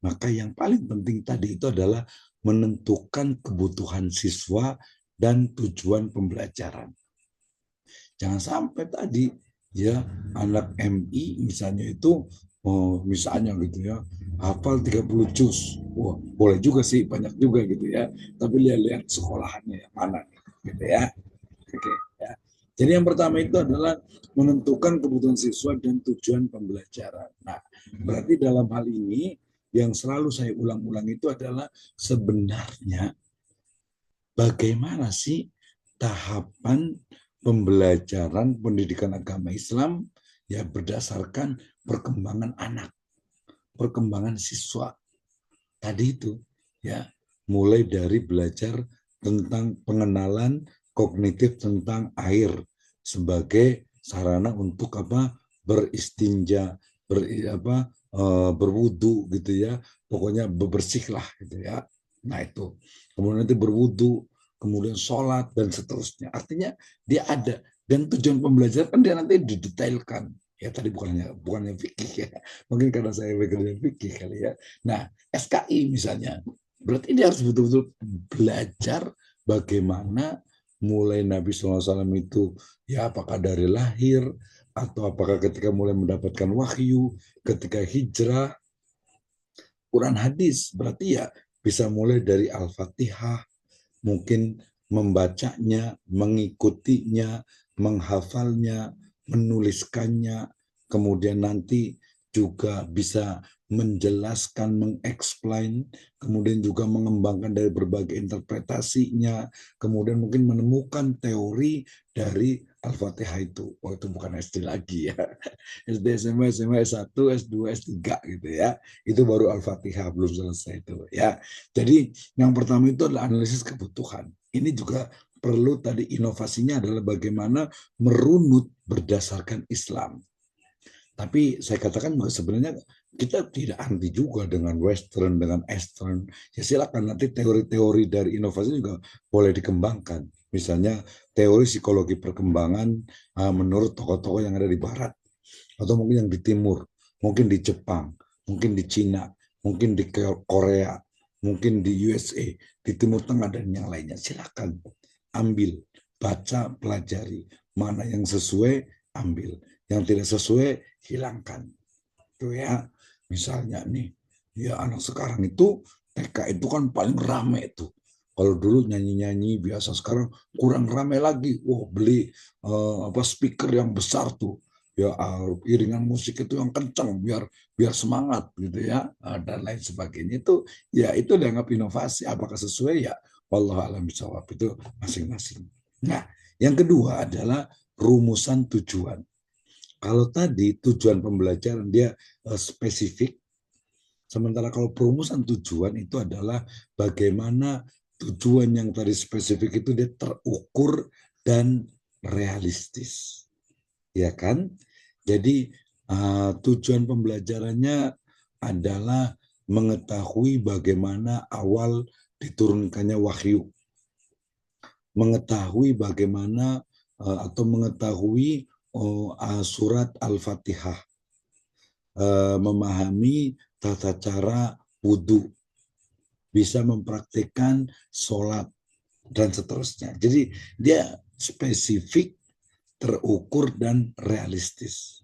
maka yang paling penting tadi itu adalah menentukan kebutuhan siswa dan tujuan pembelajaran. Jangan sampai tadi ya anak MI misalnya itu misalnya gitu ya hafal 30 juz. Wah, boleh juga sih, banyak juga gitu ya. Tapi lihat-lihat sekolahannya yang mana gitu ya. Oke, ya. Jadi yang pertama itu adalah menentukan kebutuhan siswa dan tujuan pembelajaran. Nah, berarti dalam hal ini yang selalu saya ulang-ulang itu adalah sebenarnya bagaimana sih tahapan pembelajaran pendidikan agama Islam ya berdasarkan perkembangan anak, perkembangan siswa. Tadi itu ya, mulai dari belajar tentang pengenalan kognitif tentang air sebagai sarana untuk apa? Beristinja, berwudu gitu ya. Pokoknya bebersihlah gitu ya. Nah itu. Kemudian nanti berwudu, kemudian sholat dan seterusnya. Artinya dia ada, dan tujuan pembelajaran kan dia nanti didetailkan. Ya tadi bukannya fikih ya. Mungkin karena saya background fikih kali ya. Nah, SKI misalnya. Berarti dia harus betul-betul belajar bagaimana mulai Nabi SAW itu ya apakah dari lahir atau apakah ketika mulai mendapatkan wahyu, ketika hijrah, Quran hadis. Berarti ya bisa mulai dari Al-Fatihah, mungkin membacanya, mengikutinya, menghafalnya, menuliskannya, kemudian nanti juga bisa menjelaskan, mengeksplain, kemudian juga mengembangkan dari berbagai interpretasinya, kemudian mungkin menemukan teori dari Al-Fatihah itu. Oh, itu bukan SD lagi ya. SD, SMA, SMA S1, S2, S3 gitu ya. Itu baru Al-Fatihah, belum selesai itu ya. Jadi yang pertama itu adalah analisis kebutuhan. Ini juga perlu tadi inovasinya adalah bagaimana merunut berdasarkan Islam. Tapi saya katakan juga sebenarnya kita tidak anti juga dengan Western, dengan Eastern. Ya silakan nanti teori-teori dari inovasi juga boleh dikembangkan. Misalnya teori psikologi perkembangan menurut tokoh-tokoh yang ada di Barat. Atau mungkin yang di Timur, mungkin di Jepang, mungkin di Cina, mungkin di Korea, mungkin di USA, di Timur Tengah dan yang lainnya. Silakan ambil, baca, pelajari. Mana yang sesuai, ambil. Yang tidak sesuai, hilangkan. Itu ya. Misalnya nih, ya anak sekarang itu TK itu kan paling rame tuh. Kalau dulu nyanyi-nyanyi biasa, sekarang kurang rame lagi. Wah, beli speaker yang besar tuh. Ya iringan musik itu yang kencang biar biar semangat gitu ya, dan lain sebagainya. Itu dianggap inovasi. Apakah sesuai ya? Wallahu a'lam bishawab, itu masing-masing. Nah, yang kedua adalah rumusan tujuan. Kalau tadi tujuan pembelajaran dia spesifik, sementara kalau perumusan tujuan itu adalah bagaimana tujuan yang tadi spesifik itu dia terukur dan realistis. Ya kan? Jadi tujuan pembelajarannya adalah mengetahui bagaimana awal diturunkannya wahyu, mengetahui bagaimana atau mengetahui surat Al-Fatihah, memahami tata cara wudhu, bisa mempraktikkan sholat, dan seterusnya. Jadi dia spesifik, terukur, dan realistis.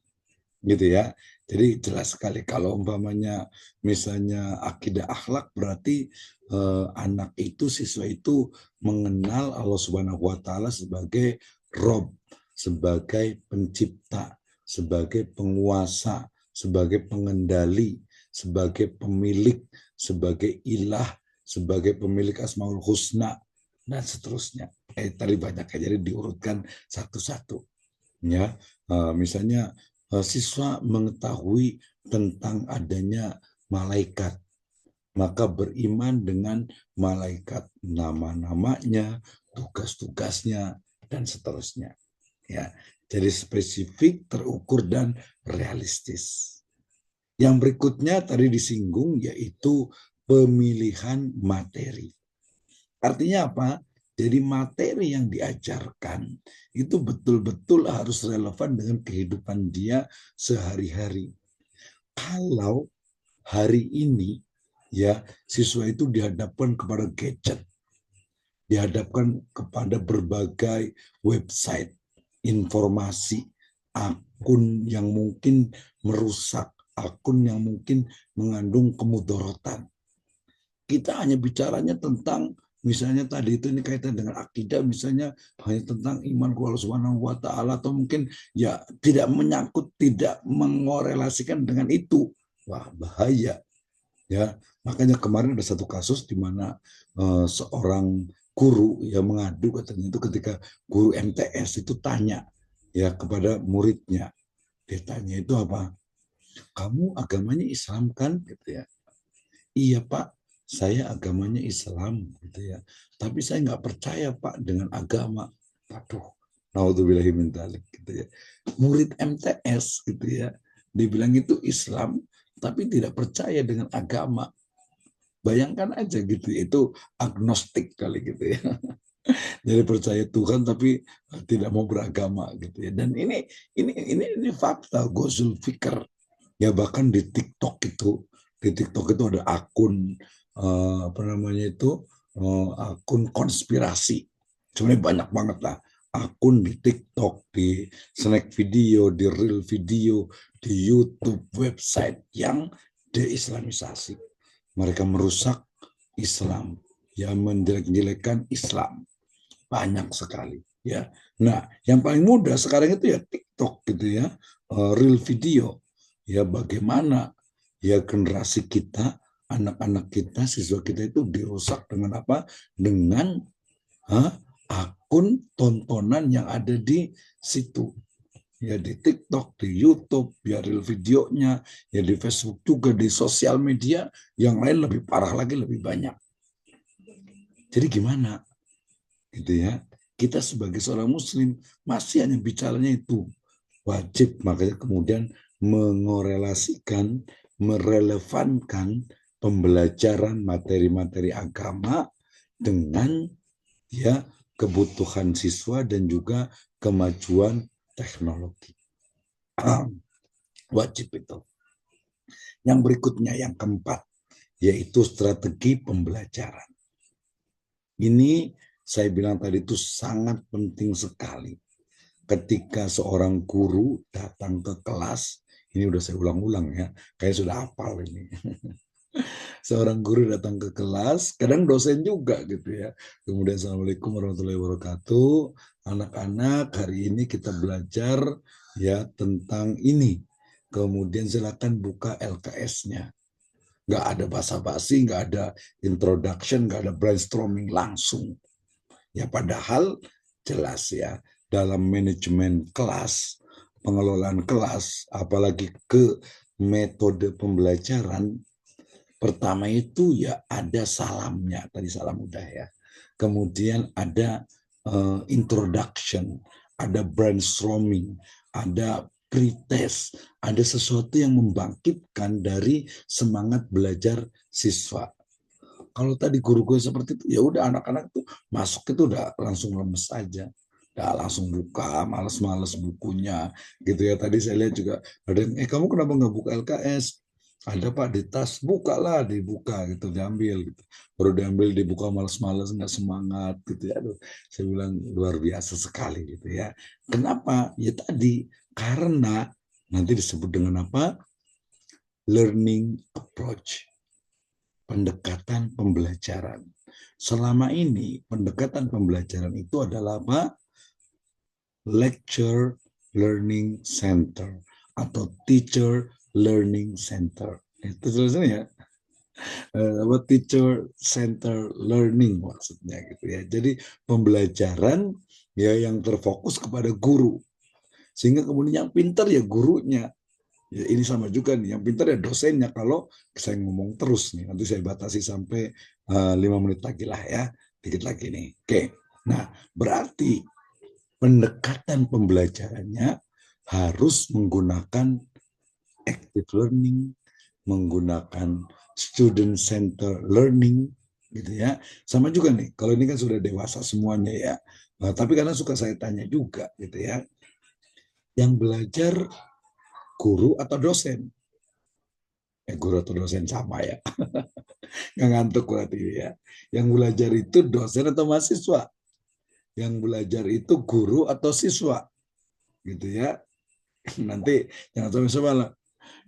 Gitu ya. Jadi jelas sekali kalau umpamanya misalnya akidah akhlak berarti anak itu, siswa itu mengenal Allah Subhanahu wa taala sebagai Rob, sebagai pencipta, sebagai penguasa, sebagai pengendali, sebagai pemilik, sebagai ilah, sebagai pemilik Asmaul Husna, dan seterusnya. Tadi banyak ya, jadi diurutkan satu-satu. Ya, misalnya siswa mengetahui tentang adanya malaikat, maka beriman dengan malaikat, nama-namanya, tugas-tugasnya, dan seterusnya. Ya, jadi spesifik, terukur, dan realistis. Yang berikutnya tadi disinggung yaitu pemilihan materi. Artinya apa? Jadi materi yang diajarkan itu betul-betul harus relevan dengan kehidupan dia sehari-hari. Kalau hari ini ya siswa itu dihadapkan kepada gadget, dihadapkan kepada berbagai website, informasi, akun yang mungkin merusak, akun yang mungkin mengandung kemudorotan. Kita hanya bicaranya tentang misalnya tadi itu ini kaitan dengan akidah, misalnya hanya tentang iman kepada Allah Subhanahu wa taala, atau mungkin ya tidak menyangkut, tidak mengorelasikan dengan itu. Wah, bahaya ya. Makanya kemarin ada satu kasus di mana seorang guru yang mengadu katanya itu ketika guru MTS itu tanya ya kepada muridnya. Dia tanya itu apa? Kamu agamanya Islam kan gitu ya. Iya Pak, saya agamanya Islam gitu ya. Tapi saya nggak percaya Pak dengan agama. Aduh, naudzubillahi min dzalik gitu ya. Murid MTS gitu ya, dibilang itu Islam tapi tidak percaya dengan agama. Bayangkan aja gitu, itu agnostik kali gitu ya. Jadi percaya Tuhan tapi tidak mau beragama gitu ya. Dan ini fakta Gozul Fikr. Ya bahkan di TikTok itu ada akun apa namanya itu akun konspirasi. Sebenarnya banyak banget lah akun di TikTok, di snack video, di real video, di YouTube, website yang deislamisasi. Mereka merusak Islam, ya menjelek-jelekan Islam. Banyak sekali ya. Nah, yang paling mudah sekarang itu ya TikTok gitu ya, real video. Ya bagaimana ya generasi kita, anak-anak kita, siswa kita itu dirusak dengan apa? Dengan akun tontonan yang ada di situ. Ya di TikTok, di YouTube, ya real videonya, ya di Facebook juga, di sosial media, yang lain lebih parah lagi, lebih banyak. Jadi gimana? Gitu ya. Kita sebagai seorang muslim masih hanya bicaranya itu. Wajib makanya kemudian mengorelasikan, merelevankan pembelajaran materi-materi agama dengan ya kebutuhan siswa dan juga kemajuan teknologi. Wajib itu. Yang berikutnya, yang keempat, yaitu strategi pembelajaran. Ini saya bilang tadi itu sangat penting sekali. Ketika seorang guru datang ke kelas, ini udah saya ulang-ulang ya, kayak sudah hafal ini. Seorang guru datang ke kelas, kadang dosen juga gitu ya. Kemudian Assalamualaikum warahmatullahi wabarakatuh. Anak-anak, hari ini kita belajar ya tentang ini. Kemudian silakan buka LKS-nya. Nggak ada basa-basi, nggak ada introduction, nggak ada brainstorming langsung. Ya padahal jelas ya dalam manajemen kelas, pengelolaan kelas, apalagi ke metode pembelajaran, pertama itu ya ada salamnya, tadi salam udah ya. Kemudian ada introduction, ada brainstorming, ada pretest, ada sesuatu yang membangkitkan dari semangat belajar siswa. Kalau tadi guru gue seperti itu, ya udah anak-anak tuh masuk itu udah langsung lemes aja, udah langsung buka, males-males bukunya, gitu ya. Tadi saya lihat juga ada yang, kamu kenapa nggak buka LKS? Ada Pak di tas, bukalah, dibuka gitu, diambil gitu. Baru diambil, dibuka males-males, nggak semangat gitu ya. Aduh, saya bilang luar biasa sekali gitu ya. Kenapa? Ya tadi, karena nanti disebut dengan apa? Learning approach, pendekatan pembelajaran. Selama ini pendekatan pembelajaran itu adalah apa? Lecture Learning Center atau Teacher Learning Center. Itu tulisannya ya. Teacher Center Learning maksudnya gitu ya. Jadi pembelajaran ya yang terfokus kepada guru. Sehingga kemudian yang pintar ya gurunya. Ya, ini sama juga nih, yang pintar ya dosennya. Kalau saya ngomong terus nih, nanti saya batasi sampai 5 menit lagi lah ya, dikit lagi nih. Oke, nah berarti pendekatan pembelajarannya harus menggunakan active learning, menggunakan student center learning, gitu ya. Sama juga nih, kalau ini kan sudah dewasa semuanya ya. Nah, tapi karena suka saya tanya juga, gitu ya, yang belajar guru atau dosen? Guru atau dosen sama ya, nggak ngantuk berarti ya. Yang belajar itu dosen atau mahasiswa? Yang belajar itu guru atau siswa, gitu ya. Nanti jangan sampai salah.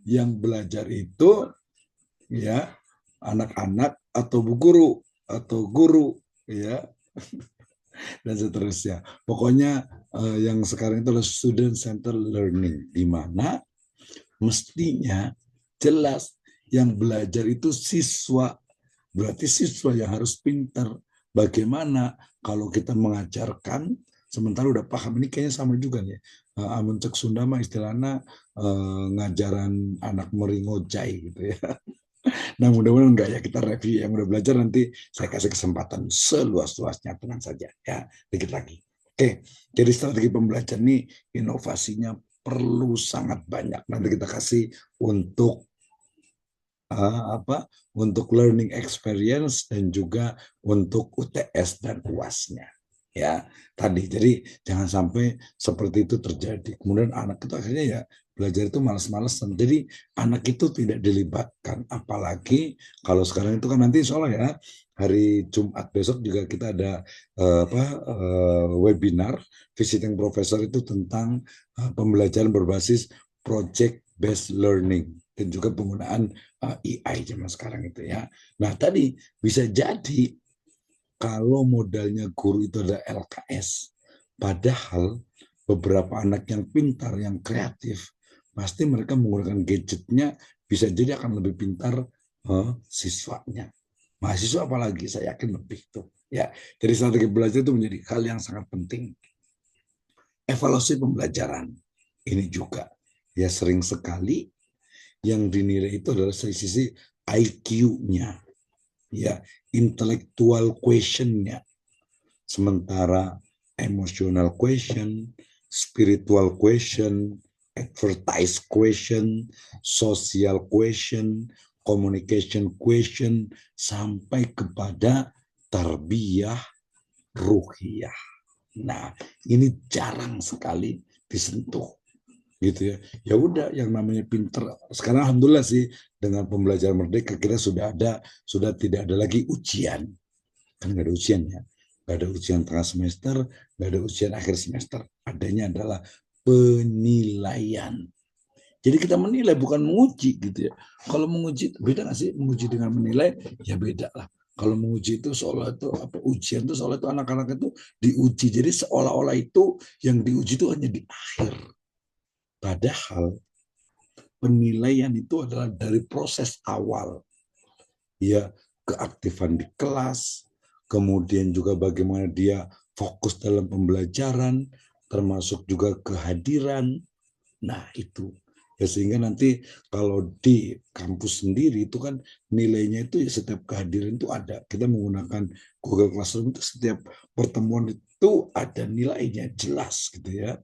Yang belajar itu ya anak-anak atau bu guru atau guru ya, dan seterusnya. Pokoknya yang sekarang itu adalah student center learning, di mana mestinya jelas yang belajar itu siswa. Berarti siswa yang harus pintar. Bagaimana kalau kita mengajarkan sementara udah paham, ini kayaknya sama juga nih. Amun cek Sunda mah istilahnya ngajaran anak meringojai gitu ya. Nah mudah-mudahan enggak ya, kita review yang udah belajar, nanti saya kasih kesempatan seluas-luasnya, tenang saja ya, dikit lagi. Oke, jadi strategi pembelajaran ini inovasinya perlu sangat banyak. Nanti kita kasih untuk untuk learning experience dan juga untuk UTS dan UASnya. Ya, tadi jadi jangan sampai seperti itu terjadi. Kemudian anak itu akhirnya ya belajar itu malas-malesan. Jadi anak itu tidak dilibatkan, apalagi kalau sekarang itu kan nanti soalnya ya hari Jumat besok juga kita ada webinar visiting professor itu tentang pembelajaran berbasis project based learning dan juga penggunaan AI zaman sekarang itu ya. Nah tadi bisa jadi kalau modalnya guru itu ada LKS, padahal beberapa anak yang pintar, yang kreatif, pasti mereka menggunakan gadgetnya, bisa jadi akan lebih pintar siswanya. Mahasiswa apalagi, saya yakin lebih tuh. Ya, jadi strategi belajar itu menjadi hal yang sangat penting. Evaluasi pembelajaran ini juga ya sering sekali yang dinilai itu adalah sisi IQ-nya, ya, intellectual question-nya. Sementara emotional question, spiritual question, advertise question, social question, communication question, sampai kepada tarbiyah ruhiyah. Nah, ini jarang sekali disentuh gitu ya. Ya udah, yang namanya pinter sekarang alhamdulillah sih dengan pembelajaran merdeka kita sudah tidak ada lagi ujian, kan nggak ada ujian ya, nggak ada ujian tengah semester, nggak ada ujian akhir semester, adanya adalah penilaian. Jadi kita menilai bukan menguji gitu ya. Kalau menguji beda nggak sih, menguji dengan menilai? Ya beda lah. Kalau menguji itu seolah itu apa, ujian itu seolah itu anak-anak itu diuji, jadi seolah-olah itu yang diuji itu hanya di akhir. Padahal penilaian itu adalah dari proses awal. Ya, keaktifan di kelas, kemudian juga bagaimana dia fokus dalam pembelajaran, termasuk juga kehadiran. Nah, itu. Ya, sehingga nanti kalau di kampus sendiri itu kan nilainya itu ya setiap kehadiran itu ada. Kita menggunakan Google Classroom itu setiap pertemuan itu ada nilainya jelas gitu ya.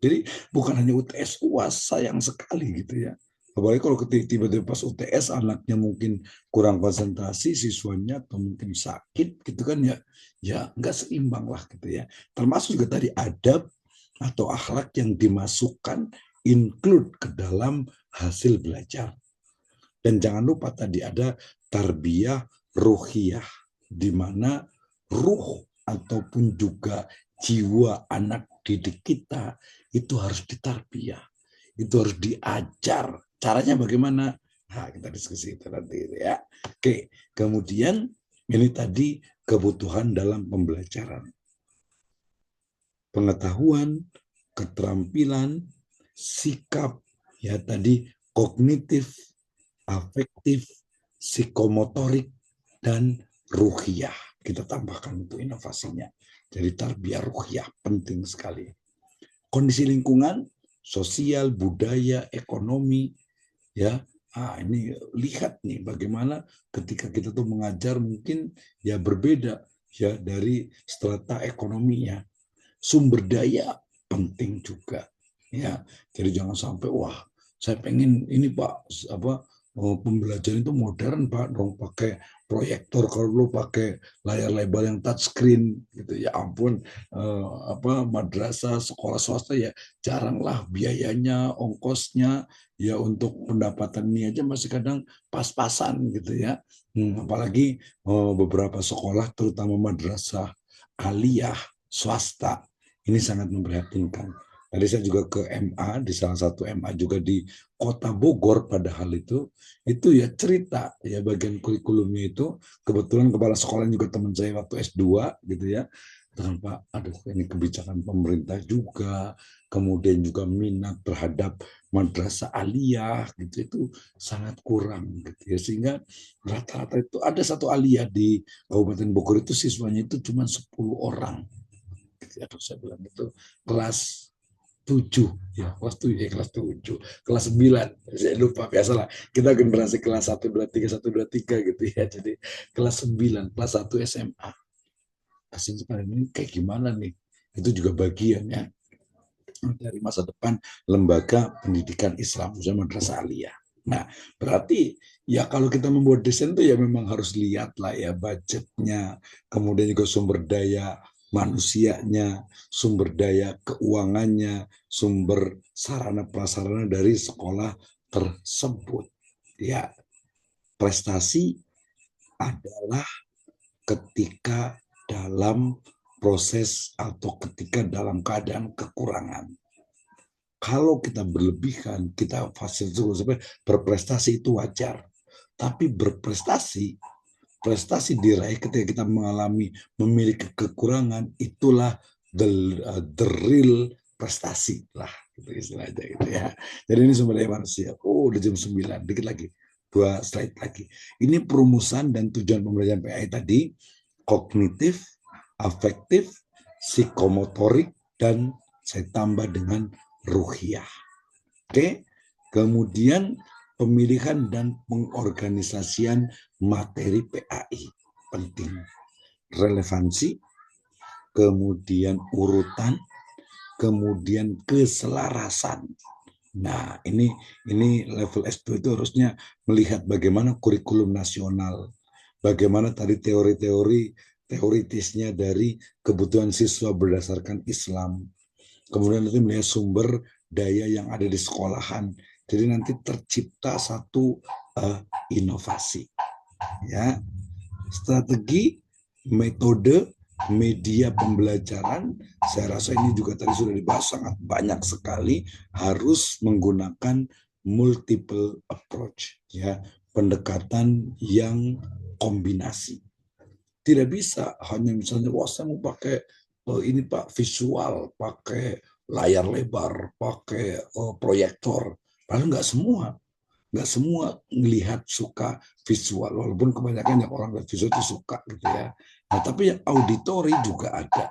Jadi bukan hanya UTS UAS, sayang sekali gitu ya. Apalagi kalau tiba-tiba pas UTS anaknya mungkin kurang konsentrasi siswanya atau mungkin sakit gitu kan ya, ya nggak seimbang lah gitu ya. Termasuk juga tadi adab atau akhlak yang dimasukkan include ke dalam hasil belajar. Dan jangan lupa tadi ada tarbiyah ruhiyah, di mana ruh ataupun juga jiwa anak didik kita itu harus ditarbiyah, itu harus diajar. Caranya bagaimana? Nah, kita diskusi itu nanti ya. Oke, kemudian ini tadi kebutuhan dalam pembelajaran. Pengetahuan, keterampilan, sikap, ya tadi kognitif, afektif, psikomotorik, dan ruhiyah. Kita tambahkan itu inovasinya. Jadi tarbiyah ruhiyah penting sekali. Kondisi lingkungan, sosial, budaya, ekonomi, ya. Ini lihat nih bagaimana ketika kita tuh mengajar mungkin ya berbeda ya dari strata ekonominya. Sumber daya penting juga, ya. Jadi jangan sampai wah saya pengen ini Pak pembelajaran itu modern Pak dong pakai proyektor, kalau lu pakai layar lebar yang touchscreen gitu ya ampun. Madrasah sekolah swasta ya jaranglah biayanya ongkosnya ya untuk pendapatan ini aja masih kadang pas-pasan gitu ya. Apalagi beberapa sekolah terutama madrasah aliyah swasta ini sangat memprihatinkan. Tadi saya juga ke MA, di salah satu MA juga di Kota Bogor padahal itu ya cerita ya bagian kurikulumnya itu kebetulan kepala sekolah juga teman saya waktu S2 gitu ya. Dengan Pak, aduh ini kebijakan pemerintah juga, kemudian juga minat terhadap madrasah aliyah gitu itu sangat kurang gitu ya, sehingga rata-rata itu ada satu aliyah di Kabupaten Bogor itu siswanya itu cuma 10 orang. Aduh, saya bilang itu kelas 7 ya kelas 9 saya lupa, biasalah kita generasi kelas 1 2 3 gitu ya, jadi kelas 9 kelas 1 SMA. Kasian sekali, ini kayak gimana nih, itu juga bagian ya dari masa depan lembaga pendidikan Islam khususnya madrasah aliyah. Nah, berarti ya kalau kita membuat desain itu ya memang harus lihat lah ya budgetnya, kemudian juga sumber daya manusianya, sumber daya keuangannya, sumber sarana prasarana dari sekolah tersebut. Ya, prestasi adalah ketika dalam proses atau ketika dalam keadaan kekurangan. Kalau kita berlebihan, kita fasilitas berprestasi itu wajar. Tapi prestasi diraih ketika kita memiliki kekurangan, itulah the real prestasi lah, gitu istilahnya gitu ya. Jadi ini sumber daya manusia. Udah jam 9, dikit lagi. 2 slide lagi. Ini perumusan dan tujuan pembelajaran PAI tadi, kognitif, afektif, psikomotorik, dan saya tambah dengan ruhiyah. Oke. Kemudian pemilihan dan pengorganisasian materi PAI penting. Relevansi, kemudian urutan, kemudian keselarasan. Nah, ini level S2 itu harusnya melihat bagaimana kurikulum nasional, bagaimana tadi teoritisnya dari kebutuhan siswa berdasarkan Islam. Kemudian nanti melihat sumber daya yang ada di sekolahan. Jadi nanti tercipta satu inovasi. Ya, strategi, metode, media pembelajaran, saya rasa ini juga tadi sudah dibahas sangat banyak sekali, harus menggunakan multiple approach, ya, pendekatan yang kombinasi. Tidak bisa hanya misalnya, wah saya mau pakai ini Pak visual, pakai layar lebar, pakai proyektor. Padahal nggak semua melihat suka visual, walaupun kebanyakan yang orang lihat visual itu suka gitu ya. Nah, tapi yang auditori juga ada.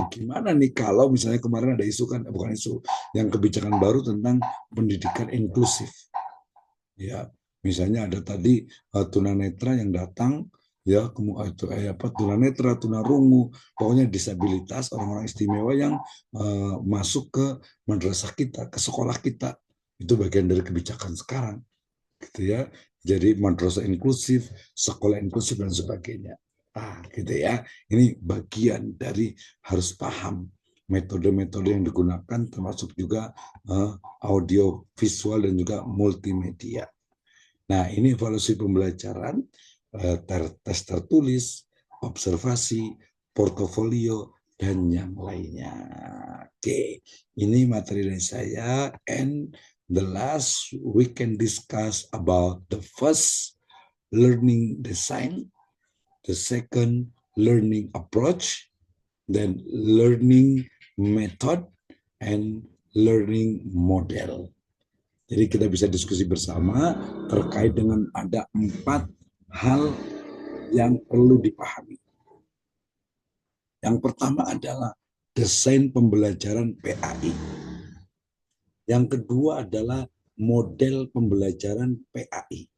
Gimana nih kalau misalnya kemarin ada isu kan, bukan isu, yang kebijakan baru tentang pendidikan inklusif. Ya, misalnya ada tadi tunanetra yang datang, ya tunanetra, tunarungu, pokoknya disabilitas, orang-orang istimewa yang masuk ke madrasah kita, ke sekolah kita, itu bagian dari kebijakan sekarang, gitu ya. Jadi madrasah inklusif, sekolah inklusif dan sebagainya. Gitu ya. Ini bagian dari harus paham metode-metode yang digunakan, termasuk juga audio, visual dan juga multimedia. Nah, ini evaluasi pembelajaran, tes tertulis, observasi, portofolio, dan yang lainnya. Oke, ini materi dari saya. And the last, we can discuss about the first learning design, the second learning approach, then learning method, and learning model. Jadi kita bisa diskusi bersama terkait dengan ada 4 hal yang perlu dipahami. Yang pertama adalah desain pembelajaran PAI. Yang kedua adalah model pembelajaran PAI.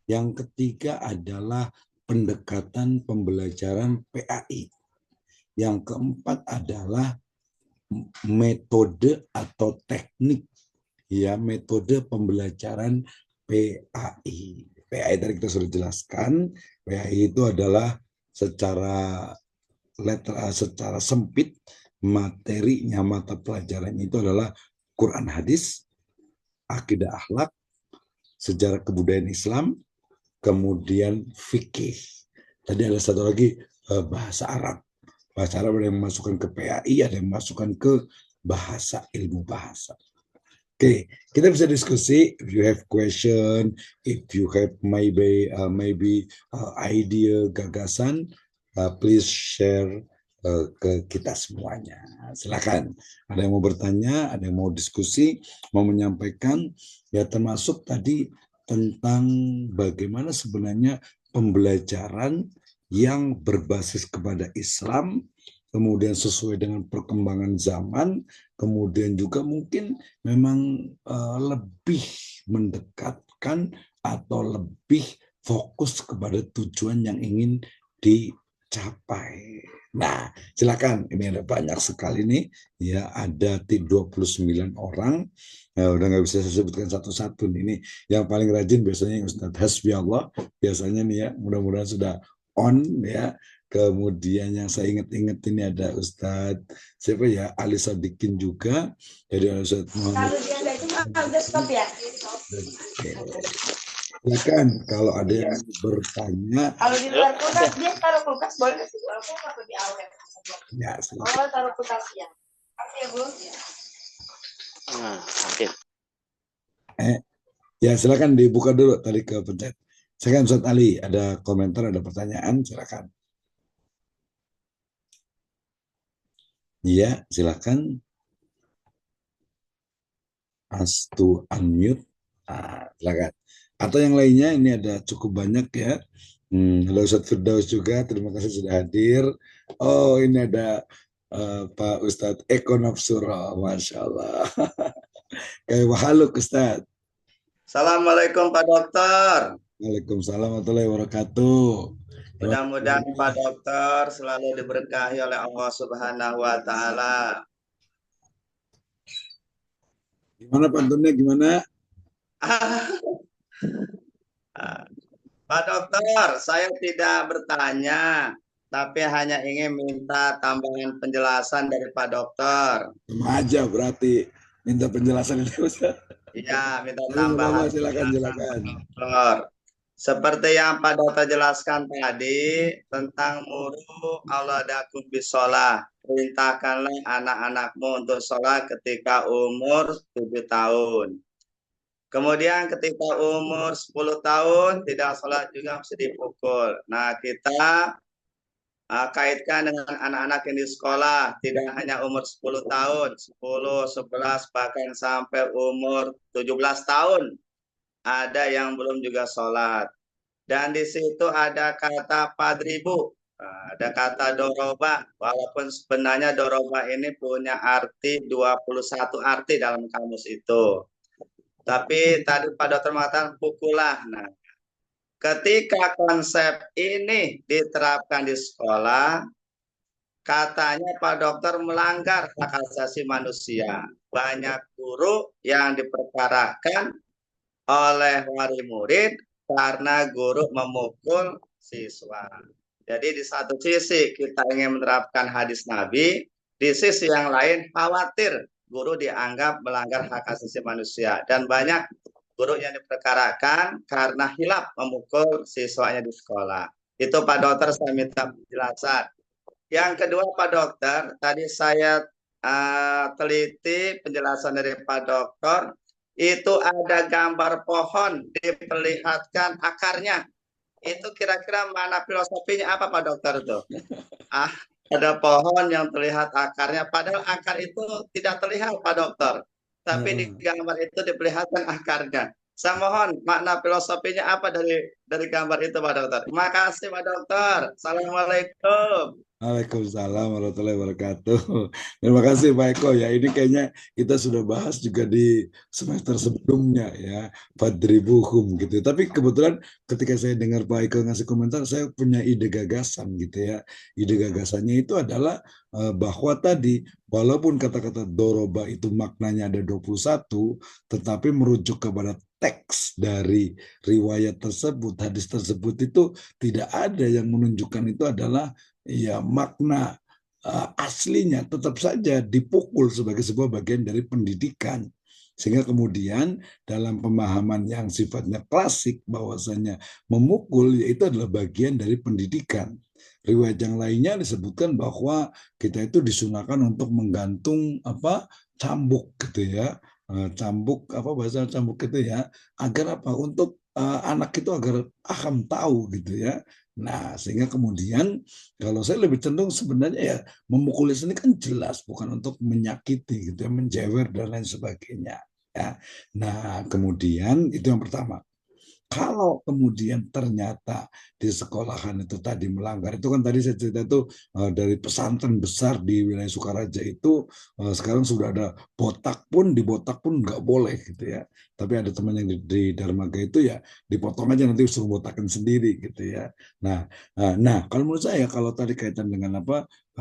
Yang ketiga adalah pendekatan pembelajaran PAI. Yang keempat adalah metode atau teknik, ya, metode pembelajaran PAI. PAI tadi kita sudah jelaskan. PAI itu adalah secara sempit materinya, mata pelajaran itu adalah Quran hadis, akidah akhlak, sejarah kebudayaan Islam, kemudian fikih. Tadi ada satu lagi bahasa Arab. Bahasa Arab ada yang masukkan ke PAI, ada yang masukkan ke bahasa, ilmu bahasa. Oke, kita bisa diskusi. If you have question, if you have maybe idea, gagasan, please share ke kita semuanya. Silakan. Ada yang mau bertanya, ada yang mau diskusi, mau menyampaikan, ya termasuk tadi tentang bagaimana sebenarnya pembelajaran yang berbasis kepada Islam, kemudian sesuai dengan perkembangan zaman, kemudian juga mungkin memang lebih mendekatkan atau lebih fokus kepada tujuan yang ingin dicapai. Nah, silakan. Ini ada banyak sekali nih, ya, ada 29 orang. Udah nggak bisa saya sebutkan satu-satu nih. Ini yang paling rajin biasanya Ustadz Hasbi Allah, biasanya nih ya, mudah-mudahan sudah on ya. Kemudian yang saya ingat-ingat ini ada Ustadz siapa ya, Ali Sadikin juga. Jadi Ustadz Muhammad. Kalau dia nggak itu udah stop ya. Silakan kalau ada yang bertanya. Kalau di luar kulkas dia taruh kulkas boleh nggak sih? Walaupun kalau di awet. Ya, silakan. Oh, taruh kulkas ya. Oke ya Bu. Oke. Ya silakan dibuka dulu tadi ke pencet. Silakan Ustadz Ali, ada komentar, ada pertanyaan, silakan. Iya, silakan. Astu unmute. Silakan. Atau yang lainnya, ini ada cukup banyak ya. Halo Ustadz Firdaus juga, terima kasih sudah hadir. Oh, ini ada Pak Ustadz Eko Nafsuro, Masya Allah. Kayak halo Ustadz. Assalamualaikum Pak Dokter. Waalaikumsalam warahmatullahi wabarakatuh. Mudah-mudahan Pak Dokter selalu diberkahi oleh Allah Subhanahu wa Ta'ala. Gimana pantunnya, gimana? Pak Dokter, saya tidak bertanya, tapi hanya ingin minta tambahan penjelasan dari Pak Dokter. Sama aja berarti minta penjelasan itu. Iya, minta tambahan. Silakan. Dokter. Seperti yang Pak Dokter jelaskan tadi tentang muru auladakum bisolah. Perintahkanlah anak-anakmu untuk sholat ketika umur 7 tahun. Kemudian ketika umur 10 tahun tidak sholat juga mesti dipukul. Nah, kita kaitkan dengan anak-anak yang di sekolah, tidak hanya umur 10 tahun, 10, 11, bahkan sampai umur 17 tahun. Ada yang belum juga sholat. Dan di situ ada kata padribu, ada kata doroba, walaupun sebenarnya doroba ini punya arti 21 arti dalam kamus itu. Tapi tadi Pak Dokter mengatakan pukulah. Nah, ketika konsep ini diterapkan di sekolah, katanya Pak Dokter melanggar hak asasi manusia. Banyak guru yang diperkarakan oleh wali murid karena guru memukul siswa. Jadi di satu sisi kita ingin menerapkan hadis Nabi, di sisi yang lain khawatir guru dianggap melanggar hak asasi manusia. Dan banyak guru yang diperkarakan karena hilaf memukul siswanya di sekolah. Itu Pak Dokter, saya minta penjelasan. Yang kedua Pak Dokter, tadi saya teliti penjelasan dari Pak Dokter, itu ada gambar pohon diperlihatkan akarnya. Itu kira-kira mana filosofinya apa Pak Dokter tuh? Ada pohon yang terlihat akarnya, padahal akar itu tidak terlihat Pak Dokter. Tapi di gambar itu diperlihatkan akarnya. Saya mohon makna filosofinya apa dari gambar itu Pak Dokter. Terima kasih Pak Dokter. Assalamualaikum. Waalaikumsalam warahmatullahi wabarakatuh. Terima kasih Pak Eko ya. Ini kayaknya kita sudah bahas juga di semester sebelumnya ya, fadribuhum gitu. Tapi kebetulan ketika saya dengar Pak Eko ngasih komentar, saya punya ide gagasan gitu ya. Ide gagasannya itu adalah bahwa tadi walaupun kata-kata doroba itu maknanya ada 21, tetapi merujuk kepada teks dari riwayat tersebut, hadis tersebut itu tidak ada yang menunjukkan itu adalah ya makna aslinya. Tetap saja dipukul sebagai sebuah bagian dari pendidikan, sehingga kemudian dalam pemahaman yang sifatnya klasik bahwasanya memukul yaitu adalah bagian dari pendidikan. Riwayat yang lainnya disebutkan bahwa kita itu disunahkan untuk menggantung cambuk gitu ya, cambuk apa bahasa cambuk itu ya, agar apa, untuk anak itu agar akan tahu gitu ya. Nah, sehingga kemudian kalau saya lebih cenderung sebenarnya ya memukul ini kan jelas bukan untuk menyakiti gitu ya, menjewer dan lain sebagainya ya. Nah, kemudian itu yang pertama. Kalau kemudian ternyata di sekolahan itu tadi melanggar, itu kan tadi saya cerita itu dari pesantren besar di wilayah Sukaraja itu sekarang sudah ada botak pun, di botak pun nggak boleh gitu ya. Tapi ada teman yang di Darmaga itu ya dipotong aja, nanti suruh botakin sendiri gitu ya. Nah, kalau menurut saya kalau tadi kaitan dengan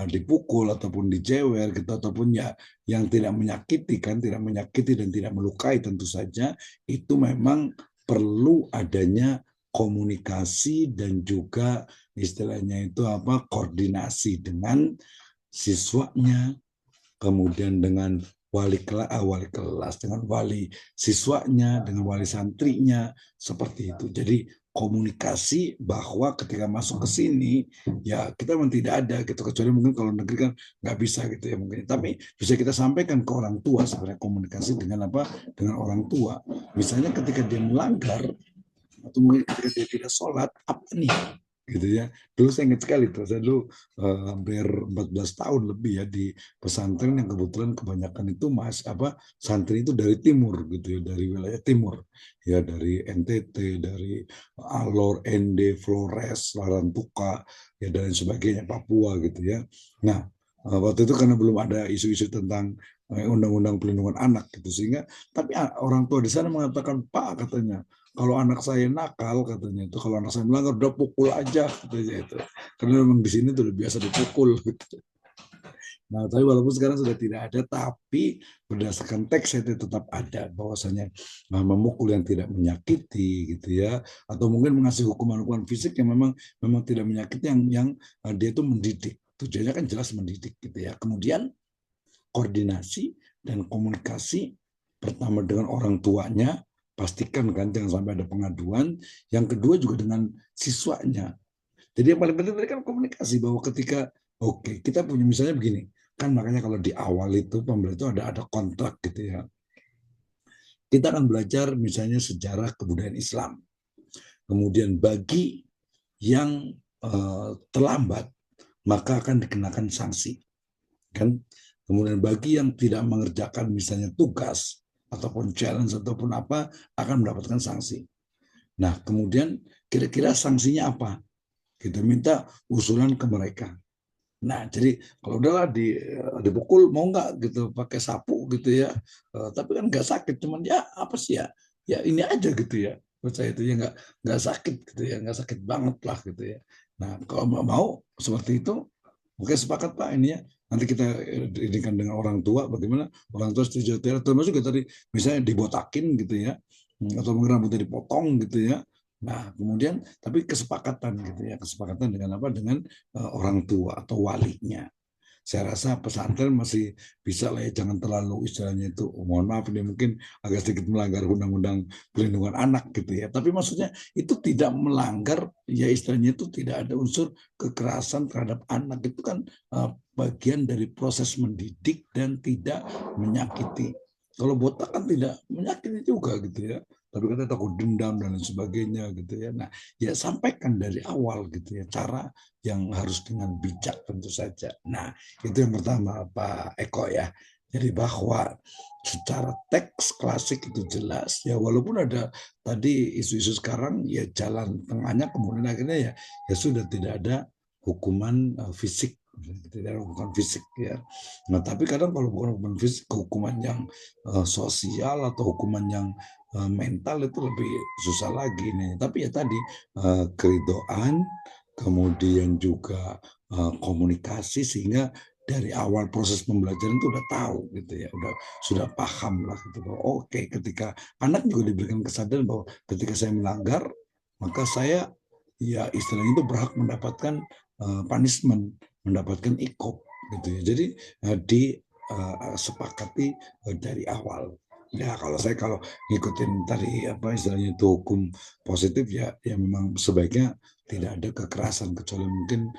dipukul ataupun dijewer gitu, ataupun ya yang tidak menyakiti kan, tidak menyakiti dan tidak melukai, tentu saja itu memang perlu adanya komunikasi dan juga istilahnya itu koordinasi dengan siswanya, kemudian dengan wali kelas, dengan wali siswanya, dengan wali santrinya, seperti itu. Jadi komunikasi bahwa ketika masuk ke sini ya kita memang tidak ada gitu, kecuali mungkin kalau negeri kan nggak bisa gitu ya mungkin, tapi bisa kita sampaikan ke orang tua sebenarnya, komunikasi dengan dengan orang tua, misalnya ketika dia melanggar atau mungkin ketika dia tidak sholat apa nih gitu ya. Dulu saya ingat sekali tuh, saya dulu hampir 14 tahun lebih ya di pesantren yang kebetulan kebanyakan itu santri itu dari timur gitu ya, dari wilayah timur ya, dari NTT, dari Alor, Ende, Flores, Larantuka ya dan sebagainya, Papua gitu ya. Nah, waktu itu karena belum ada isu-isu tentang undang-undang pelindungan anak gitu, sehingga tapi orang tua di sana mengatakan, Pak, katanya, kalau anak saya nakal, katanya itu, kalau anak saya melanggar udah pukul aja katanya itu, karena memang di sini tuh udah biasa dipukul gitu. Nah, tapi walaupun sekarang sudah tidak ada, tapi berdasarkan teks itu tetap ada bahwasanya memukul yang tidak menyakiti gitu ya, atau mungkin mengasih hukuman-hukuman fisik yang memang tidak menyakiti, yang dia itu mendidik. Tujuannya kan jelas mendidik gitu ya. Kemudian koordinasi dan komunikasi pertama dengan orang tuanya, pastikan kan jangan sampai ada pengaduan. Yang kedua juga dengan siswanya. Jadi yang paling penting tadi kan komunikasi, bahwa ketika kita punya misalnya begini kan, makanya kalau di awal itu pembelajaran itu ada kontrak gitu ya. Kita akan belajar misalnya sejarah kebudayaan Islam. Kemudian bagi yang terlambat maka akan dikenakan sanksi kan. Kemudian bagi yang tidak mengerjakan misalnya tugas ataupun challenge ataupun apa akan mendapatkan sanksi. Nah, kemudian kira-kira sanksinya apa? Kita minta usulan ke mereka. Nah, jadi kalau udahlah dipukul mau nggak gitu, pakai sapu gitu ya. Tapi kan nggak sakit, cuman ya apa sih ya? Ya ini aja gitu ya. Menurut saya itu ya nggak sakit gitu ya, nggak sakit banget lah gitu ya. Nah, kalau mau seperti itu, oke sepakat Pak ini ya. Nanti kita didikan dengan orang tua, bagaimana orang tua setuju tidak, termasuk juga tadi misalnya dibotakin gitu ya, atau mungkin rambutnya dipotong gitu ya. Nah kemudian tapi kesepakatan gitu ya, kesepakatan dengan dengan orang tua atau walinya, Saya rasa pesantren masih bisa lah ya, jangan terlalu istilahnya itu, mohon maaf ini mungkin agak sedikit melanggar undang-undang pelindungan anak gitu ya. Tapi maksudnya itu tidak melanggar, ya istilahnya itu tidak ada unsur kekerasan terhadap anak. Itu kan bagian dari proses mendidik dan tidak menyakiti. Kalau botak kan tidak menyakiti juga gitu ya. Tapi kita takut dendam dan lain sebagainya gitu ya. Nah, ya sampaikan dari awal gitu ya, cara yang harus dengan bijak tentu saja. Nah, itu yang pertama Pak Eko ya. Jadi bahwa secara teks klasik itu jelas ya, walaupun ada tadi isu-isu sekarang ya jalan tengahnya kemudian akhirnya ya sudah tidak ada hukuman fisik, tidak ada hukuman fisik ya. Nah tapi kadang kalau bukan hukuman fisik, hukuman yang sosial atau hukuman yang mental itu lebih susah lagi nih. Tapi ya tadi keridoan, kemudian juga komunikasi sehingga dari awal proses pembelajaran itu udah tahu gitu ya, sudah paham lah gitu bahwa oke, ketika anak juga diberikan kesadaran bahwa ketika saya melanggar maka saya ya istilahnya itu berhak mendapatkan punishment, mendapatkan ikop gitu ya. Jadi disepakati dari awal. Ya kalau ngikutin tadi apa istilahnya itu hukum positif ya memang sebaiknya tidak ada kekerasan kecuali mungkin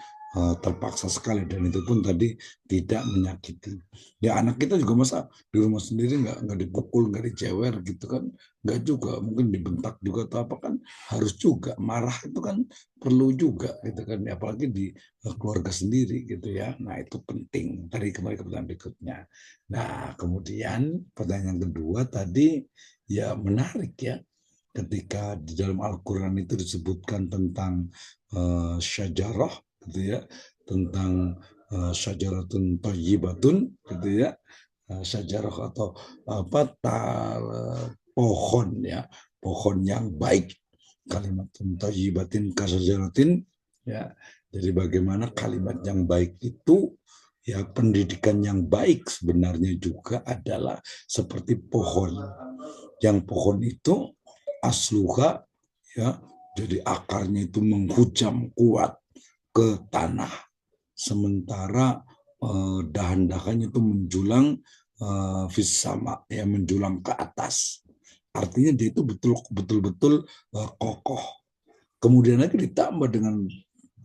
terpaksa sekali, dan itu pun tadi tidak menyakiti. Ya anak kita juga masa di rumah sendiri nggak dipukul, nggak dicewer gitu kan, nggak juga, mungkin dibentak juga atau apa kan, harus juga marah itu kan perlu juga gitu kan, apalagi di keluarga sendiri gitu ya. Nah itu penting. Tadi kembali ke pertanyaan berikutnya. Nah kemudian pertanyaan kedua tadi ya menarik ya, ketika di dalam Al-Quran itu disebutkan tentang syajarah gitu ya, tentang syajaratun thayyibatun gitu ya, syajarah atau apa pohon ya, pohon yang baik, kalimatun thayyibatin kasajaratin ya. Jadi bagaimana kalimat yang baik itu ya, pendidikan yang baik sebenarnya juga adalah seperti pohon, yang pohon itu asluha ya, jadi akarnya itu menghujam kuat ke tanah, sementara dahan-dahannya itu menjulang fis sama ya, menjulang ke atas. Artinya dia itu betul-betul kokoh. Kemudian lagi ditambah dengan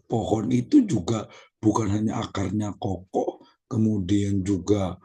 pohon itu juga bukan hanya akarnya kokoh, kemudian juga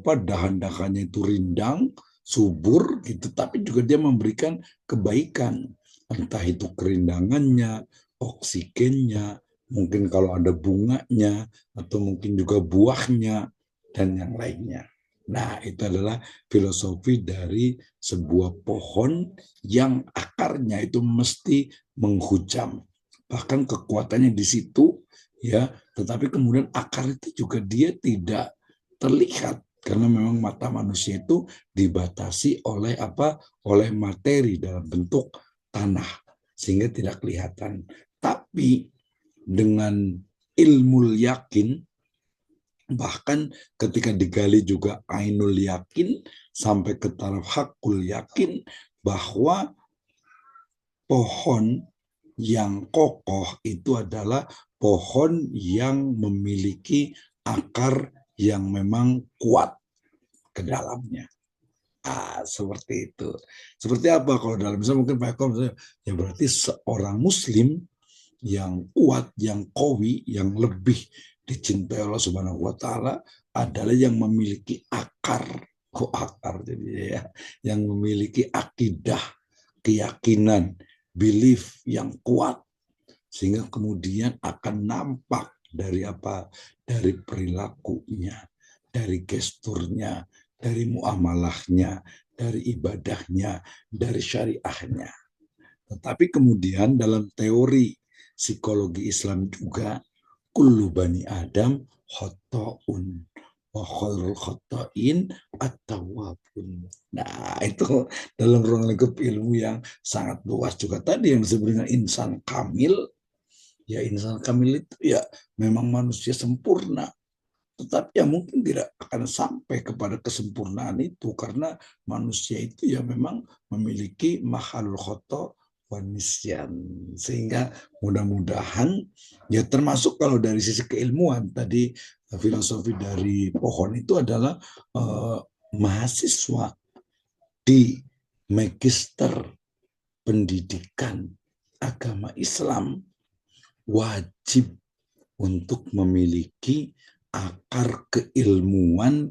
dahan-dahannya itu rindang, subur gitu, tapi juga dia memberikan kebaikan, entah itu kerindangannya, oksigennya, mungkin kalau ada bunganya, atau mungkin juga buahnya, dan yang lainnya. Nah, itu adalah filosofi dari sebuah pohon yang akarnya itu mesti menghujam. Bahkan kekuatannya di situ ya, tetapi kemudian akar itu juga dia tidak terlihat karena memang mata manusia itu dibatasi oleh apa? Oleh materi dalam bentuk tanah sehingga tidak kelihatan. Tapi dengan ilmu yakin, bahkan ketika digali juga ainul yakin sampai ke taraf hakul yakin, bahwa pohon yang kokoh itu adalah pohon yang memiliki akar yang memang kuat ke dalamnya. Seperti itu. Seperti apa kalau dalam misalnya mungkin Pak Eko misalnya, ya berarti seorang muslim yang kuat, yang qawi, yang lebih dicintai Allah Subhanahu wa taala adalah yang memiliki akar, akar jadi ya, yang memiliki akidah, keyakinan, belief yang kuat, sehingga kemudian akan nampak dari apa? Dari perilakunya, dari gesturnya, dari muamalahnya, dari ibadahnya, dari syariahnya. Tetapi kemudian dalam teori psikologi Islam juga, kullu bani Adam khotoun wa khairul khotoin at-tawwabun. Nah, itu dalam ruang lingkup ilmu yang sangat luas juga tadi yang disebut dengan insan kamil. Ya insan kamil itu ya memang manusia sempurna, tetapi ya mungkin tidak akan sampai kepada kesempurnaan itu karena manusia itu ya memang memiliki mahalul khoto wanisyan. Sehingga mudah-mudahan ya termasuk kalau dari sisi keilmuan tadi filosofi dari pohon itu adalah mahasiswa di magister pendidikan agama Islam wajib untuk memiliki akar keilmuan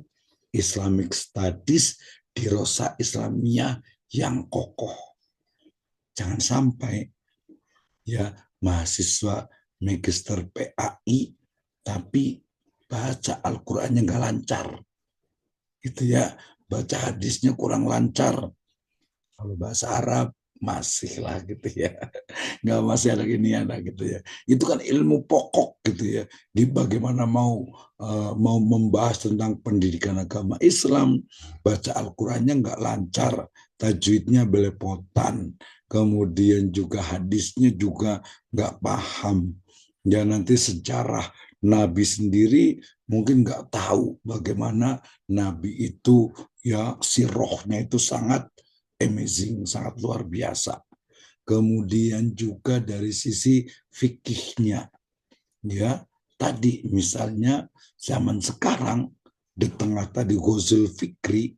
Islamic Studies di Rosa Islamiyah yang kokoh. Jangan sampai ya mahasiswa magister PAI tapi baca Al-Qur'annya nggak lancar. Itu ya, baca hadisnya kurang lancar. Kalau bahasa Arab masih lah gitu ya, nggak masih ada gini ada gitu ya. Itu kan ilmu pokok gitu ya. Di bagaimana mau membahas tentang pendidikan agama Islam, baca Al-Qur'annya nggak lancar, tajwidnya belepotan, kemudian juga hadisnya juga nggak paham. Ya nanti sejarah Nabi sendiri mungkin nggak tahu bagaimana Nabi itu ya sirohnya itu sangat amazing, sangat luar biasa. Kemudian juga dari sisi fikihnya, ya tadi misalnya zaman sekarang di tengah tadi Ghazul Fikri,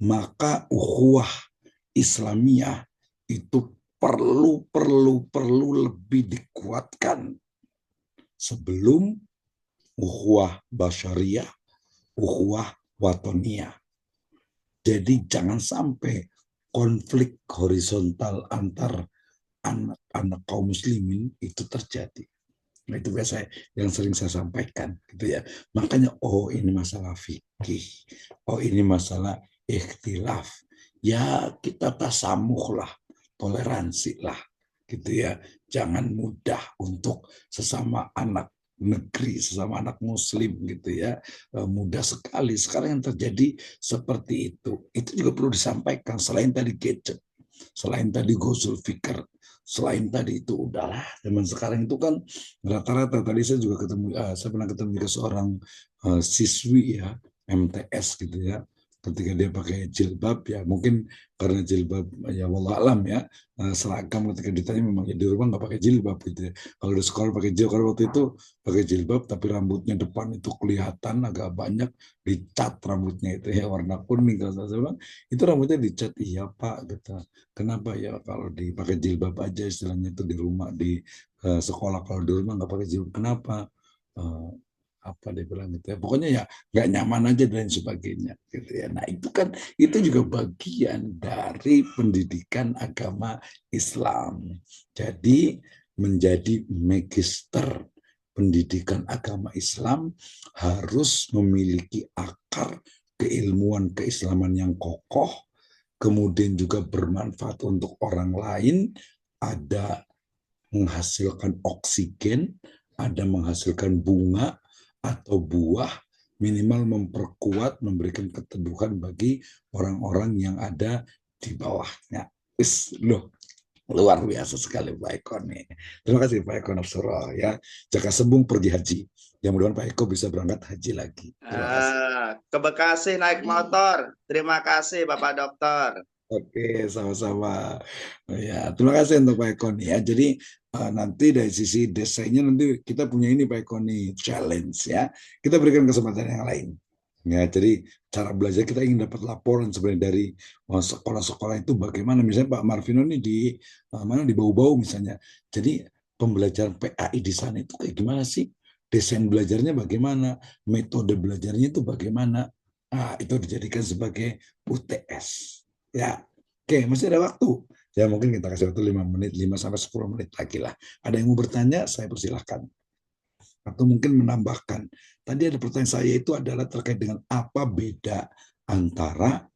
maka ukhuwah Islamiyah itu perlu lebih dikuatkan sebelum ukhuwah basyariyah, ukhuwah watoniyah. Jadi jangan sampai konflik horizontal antar anak-anak kaum muslimin itu terjadi. Nah, itu biasa yang sering saya sampaikan gitu ya. Makanya ini masalah fikih. Ini masalah ikhtilaf. Ya kita tasamuh lah, toleransi lah gitu ya. Jangan mudah untuk sesama anak negeri, sesama anak muslim gitu ya, mudah sekali sekarang yang terjadi seperti itu juga perlu disampaikan. Selain tadi gadget, selain tadi Ghazul Fikr, selain tadi itu udahlah zaman sekarang itu kan rata-rata tadi saya juga ketemu, saya pernah ketemu juga seorang siswi ya MTS gitu ya, ketika dia pakai jilbab ya mungkin karena jilbab ya wallah alam ya seragam, ketika ditanya memang ya di rumah nggak pakai jilbab gitu ya. Kalau di sekolah pakai jilbab, kalau waktu itu pakai jilbab tapi rambutnya depan itu kelihatan agak banyak, dicat rambutnya itu ya warna kuning. Kalau saya bilang itu rambutnya dicat, iya Pak gitu. Kenapa ya kalau dipakai jilbab aja istilahnya itu di rumah di sekolah, kalau di rumah nggak pakai jilbab kenapa? Apa dia bilang gitu ya, pokoknya ya nggak nyaman aja dan sebagainya gitu ya. Nah itu kan itu juga bagian dari pendidikan agama Islam. Jadi menjadi magister pendidikan agama Islam harus memiliki akar keilmuan keislaman yang kokoh, kemudian juga bermanfaat untuk orang lain, ada menghasilkan oksigen, ada menghasilkan bunga atau buah, minimal memperkuat, memberikan keteduhan bagi orang-orang yang ada di bawahnya. Loh, luar biasa sekali Pak Eko nih. Terima kasih Pak Eko Nafsuro ya. Jaka sembung pergi haji. Ya mudah-mudahan Pak Eko bisa berangkat haji lagi. Terima kasih. Ke Bekasi naik motor. Terima kasih Bapak Dokter. Oke, sama-sama. Ya, terima kasih untuk Pak Eko nih ya. Jadi nanti dari sisi desainnya nanti kita punya ini Pak Eko nih challenge ya. Kita berikan kesempatan yang lain. Ya, jadi cara belajar kita ingin dapat laporan sebenarnya dari sekolah-sekolah itu bagaimana. Misalnya Pak Marvino nih di mana di Bau-Bau misalnya. Jadi pembelajaran PAI di sana itu kayak gimana sih? Desain belajarnya bagaimana? Metode belajarnya itu bagaimana? Nah, itu dijadikan sebagai UTS. Ya, oke, masih ada waktu. Ya, mungkin kita kasih waktu 5 menit, 5 sampai 10 menit lagi lah. Ada yang mau bertanya, saya persilahkan. Atau mungkin menambahkan. Tadi ada pertanyaan saya itu adalah terkait dengan apa beda antara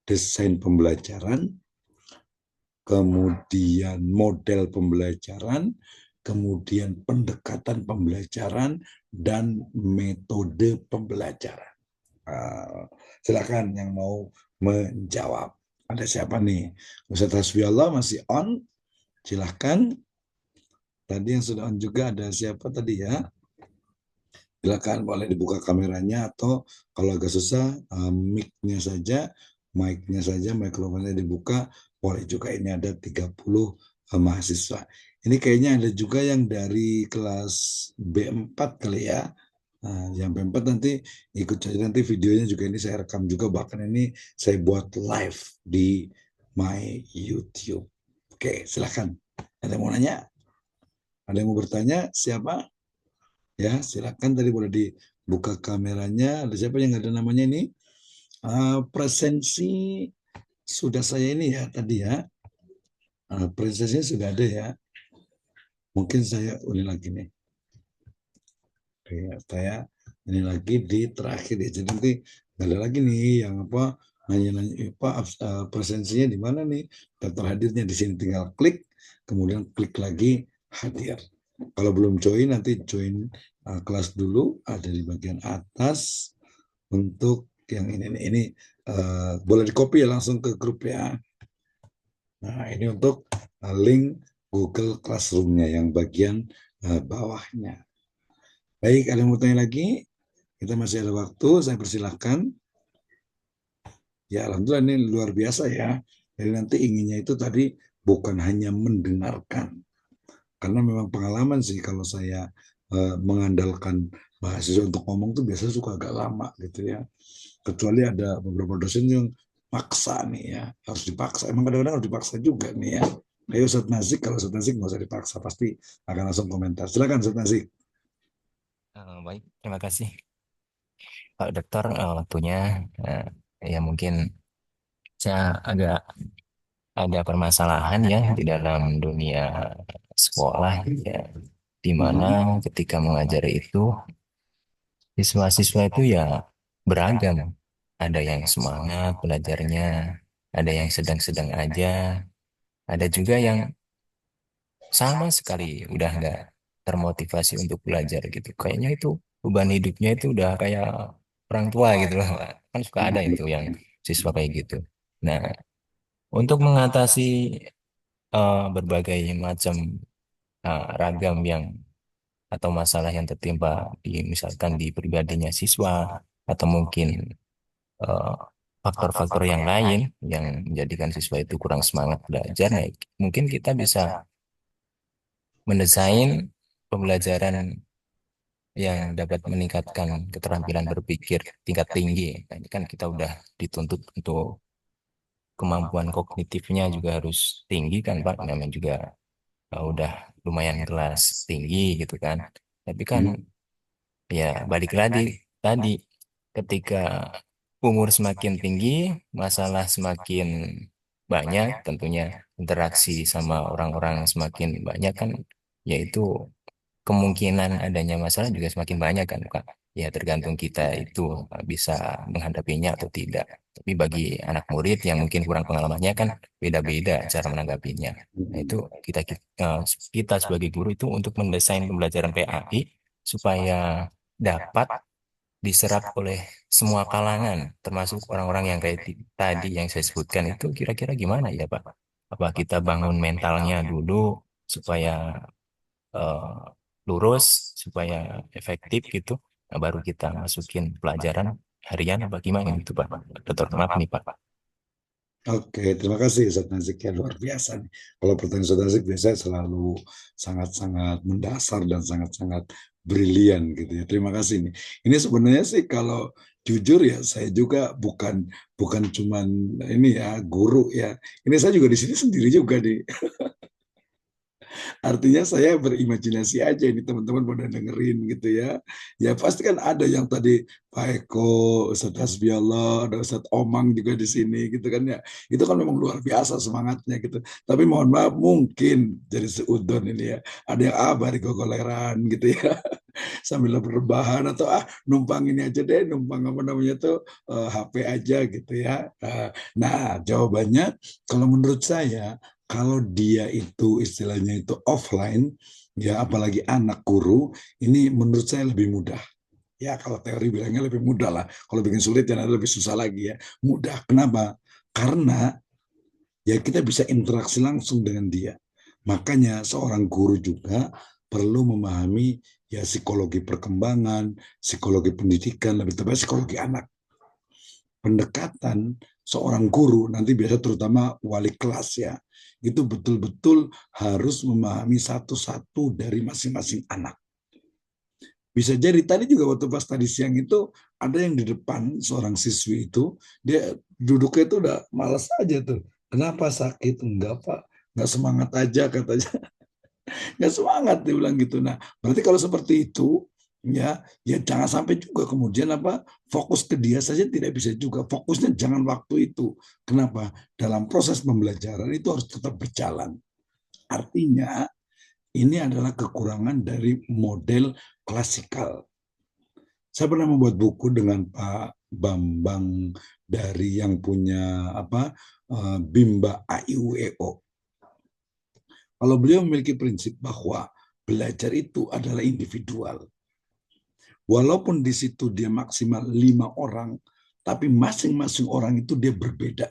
desain pembelajaran, kemudian model pembelajaran, kemudian pendekatan pembelajaran, dan metode pembelajaran. Silakan yang mau menjawab. Ada siapa nih? Ustaz Hasbiallah masih on? Silakan. Tadi yang sudah on juga ada siapa tadi ya? Silakan boleh dibuka kameranya atau kalau agak susah mic-nya saja, mikrofonnya dibuka. Boleh juga ini ada 30 mahasiswa. Ini kayaknya ada juga yang dari kelas B4 kali ya. Nah, yang B4 nanti ikut saja, nanti videonya juga ini saya rekam juga, bahkan ini saya buat live di my YouTube. Oke, silakan. Ada yang mau nanya? Ada yang mau bertanya? Siapa? Ya, silakan, tadi boleh dibuka kameranya. Ada siapa yang ada namanya ini? Presensi sudah saya ini ya tadi ya. Presensinya sudah ada ya. Mungkin saya ulang lagi nih. Oke, saya ini lagi di terakhir ya. Jadi nanti nggak ada lagi nih yang apa nanya-nanya apa presensinya di mana nih, daftar hadirnya di sini, tinggal klik, kemudian klik lagi hadir. Kalau belum join nanti join kelas dulu, ada di bagian atas untuk yang ini boleh di copy ya langsung ke grup ya. Nah, ini untuk link Google Classroom-nya yang bagian bawahnya. Baik, ada yang mau tanya lagi? Kita masih ada waktu, saya persilahkan. Ya, alhamdulillah ini luar biasa ya. Jadi nanti inginnya itu tadi bukan hanya mendengarkan. Karena memang pengalaman sih kalau saya mengandalkan mahasiswa untuk ngomong tuh biasanya suka agak lama gitu ya. Kecuali ada beberapa dosen yang paksa nih ya, harus dipaksa. Emang kadang-kadang harus dipaksa juga nih ya. Ayo Ustaz Nazik, kalau Ustaz Nazik nggak usah dipaksa, pasti akan langsung komentar. Silakan Ustaz Nazik. Baik, terima kasih Pak Dokter waktunya. Eh, ya mungkin saya agak ada permasalahan ya di dalam dunia sekolah ya, di mana ketika mengajar itu siswa-siswa itu ya beragam. Ada yang semangat belajarnya, ada yang sedang-sedang aja, ada juga yang sama sekali udah nggak termotivasi untuk belajar gitu. Kayaknya itu beban hidupnya itu udah kayak orang tua gitu loh, Pak. Kan suka ada itu yang siswa kayak gitu. Nah, untuk mengatasi berbagai macam ragam yang atau masalah yang tertimpa di misalkan di pribadinya siswa atau mungkin eh, faktor-faktor yang lain yang menjadikan siswa itu kurang semangat belajar, nah, mungkin kita bisa mendesain pembelajaran yang dapat meningkatkan keterampilan berpikir tingkat tinggi. Nah, ini kan kita udah dituntut untuk kemampuan kognitifnya juga harus tinggi kan Pak. Namanya juga udah lumayan kelas tinggi gitu kan. Tapi kan ya balik lagi tadi ketika umur semakin tinggi, masalah semakin banyak, tentunya interaksi sama orang-orang semakin banyak kan, yaitu kemungkinan adanya masalah juga semakin banyak kan Kak. Ya tergantung kita itu bisa menghadapinya atau tidak. Tapi bagi anak murid yang mungkin kurang pengalamannya kan beda-beda cara menanggapinya. Nah itu kita sebagai guru itu untuk mendesain pembelajaran PAI supaya dapat diserap oleh semua kalangan, termasuk orang-orang yang kayak tadi yang saya sebutkan itu kira-kira gimana ya Pak? Apa kita bangun mentalnya dulu supaya eh, lurus supaya efektif gitu. Nah, baru kita masukin pelajaran harian apa gimana gitu Pak. Dokter maaf nih Pak. Oke, terima kasih Ustaz Nazik ya, luar biasa nih. Kalau pertanyaan Ustaz Nazik biasanya selalu sangat-sangat mendasar dan sangat-sangat brilian gitu ya. Terima kasih nih. Ini sebenarnya sih kalau jujur ya saya juga bukan bukan cuman ini ya guru ya. Ini saya juga di sini sendiri juga nih. Artinya saya berimajinasi aja ini teman-teman pada dengerin gitu ya. Ya pasti kan ada yang tadi Pak Eko, Ustadz Hasbiallah, ada Ustadz Omang juga di sini gitu kan ya. Itu kan memang luar biasa semangatnya gitu. Tapi mohon maaf mungkin jadi seudon ini ya. Ada yang bari gogoleran gitu ya. Sambil berbahan atau numpang ini aja deh, numpang apa namanya tuh HP aja gitu ya. Nah, jawabannya kalau menurut saya kalau dia itu istilahnya itu offline, ya apalagi anak guru, ini menurut saya lebih mudah. Ya kalau teori bilangnya lebih mudah lah. Kalau bikin sulit ya lebih susah lagi ya. Mudah. Kenapa? Karena ya kita bisa interaksi langsung dengan dia. Makanya seorang guru juga perlu memahami ya psikologi perkembangan, psikologi pendidikan, lebih tepatnya psikologi anak. Pendekatan seorang guru, nanti biasa terutama wali kelas ya, itu betul-betul harus memahami satu-satu dari masing-masing anak. Bisa jadi tadi juga waktu pas tadi siang itu ada yang di depan seorang siswi itu, dia duduknya itu udah malas aja tuh. Kenapa sakit? Enggak Pak, enggak semangat aja katanya. Nggak semangat dia bilang gitu. Nah, berarti kalau seperti itu ya jangan sampai juga kemudian apa fokus ke dia saja tidak bisa juga. Fokusnya jangan waktu itu. Kenapa? Dalam proses pembelajaran itu harus tetap berjalan. Artinya ini adalah kekurangan dari model klasikal. Saya pernah membuat buku dengan Pak Bambang dari yang punya apa Bimba AIUEO. Kalau beliau memiliki prinsip bahwa belajar itu adalah individual. Walaupun di situ dia maksimal 5 orang, tapi masing-masing orang itu dia berbeda.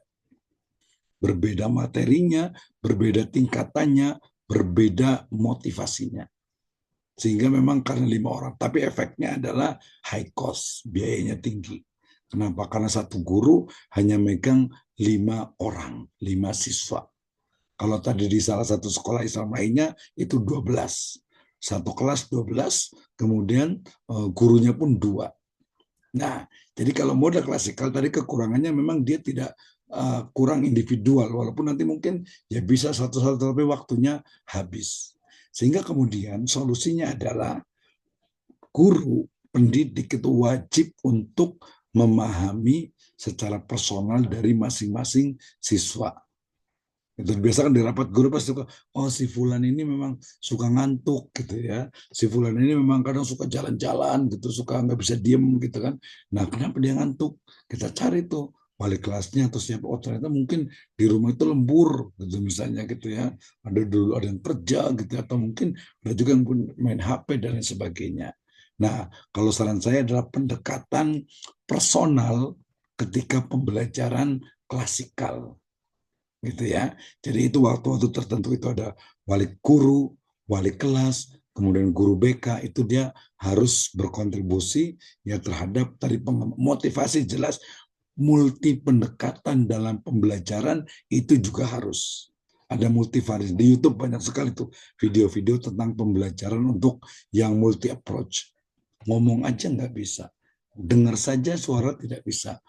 Berbeda materinya, berbeda tingkatannya, berbeda motivasinya. Sehingga memang karena 5 orang, tapi efeknya adalah high cost, biayanya tinggi. Kenapa? Karena satu guru hanya megang 5 orang, 5 siswa. Kalau tadi di salah satu sekolah Islam lainnya itu 12. Satu kelas 12, kemudian gurunya pun 2. Nah, jadi kalau model klasikal tadi kekurangannya memang dia tidak kurang individual, walaupun nanti mungkin ya bisa satu-satu tapi waktunya habis. Sehingga kemudian solusinya adalah guru, pendidik itu wajib untuk memahami secara personal dari masing-masing siswa. Itu biasa kan di rapat guru pasti suka, oh si Fulan ini memang suka ngantuk gitu ya, si Fulan ini memang kadang suka jalan-jalan gitu, suka nggak bisa diem gitu kan. Nah kenapa dia ngantuk? Kita cari tuh wali kelasnya atau siapa, oh ternyata mungkin di rumah itu lembur gitu misalnya gitu ya, ada dulu ada yang kerja gitu atau mungkin ada juga yang main HP dan lain sebagainya. Nah kalau saran saya adalah pendekatan personal ketika pembelajaran klasikal gitu ya. Jadi itu waktu-waktu tertentu itu ada wali guru, wali kelas, kemudian guru BK itu dia harus berkontribusi ya terhadap tadi motivasi jelas, multi pendekatan dalam pembelajaran itu juga harus. Ada multivariasi di YouTube banyak sekali tuh video-video tentang pembelajaran untuk yang multi approach. Ngomong aja nggak bisa, dengar saja suara tidak bisa,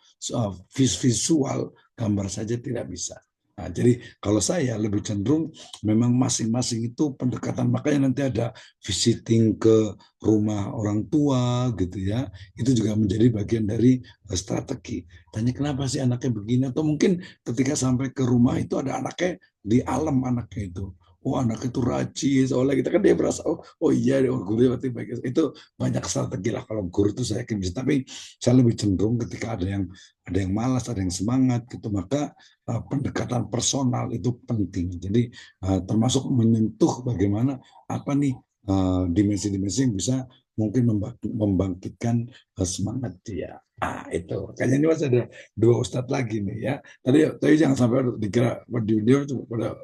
visual gambar saja tidak bisa. Nah, jadi kalau saya lebih cenderung memang masing-masing itu pendekatan, makanya nanti ada visiting ke rumah orang tua gitu ya, itu juga menjadi bagian dari strategi. Tanya kenapa sih anaknya begini, atau mungkin ketika sampai ke rumah itu ada anaknya di alam anaknya itu. Oh anak itu rajin, soalnya kita kan dia berasa oh iya oh, guru berarti baik. Itu banyak strategi lah kalau guru itu saya yakin bisa. Tapi saya lebih cenderung ketika ada yang malas, ada yang semangat gitu, maka pendekatan personal itu penting. Jadi termasuk menyentuh bagaimana apa nih dimensi-dimensi yang bisa mungkin membangkitkan semangat dia. Itu. Kayaknya ini masih ada 2 ustadz lagi nih ya. Tadi jangan sampai dikira di video itu pada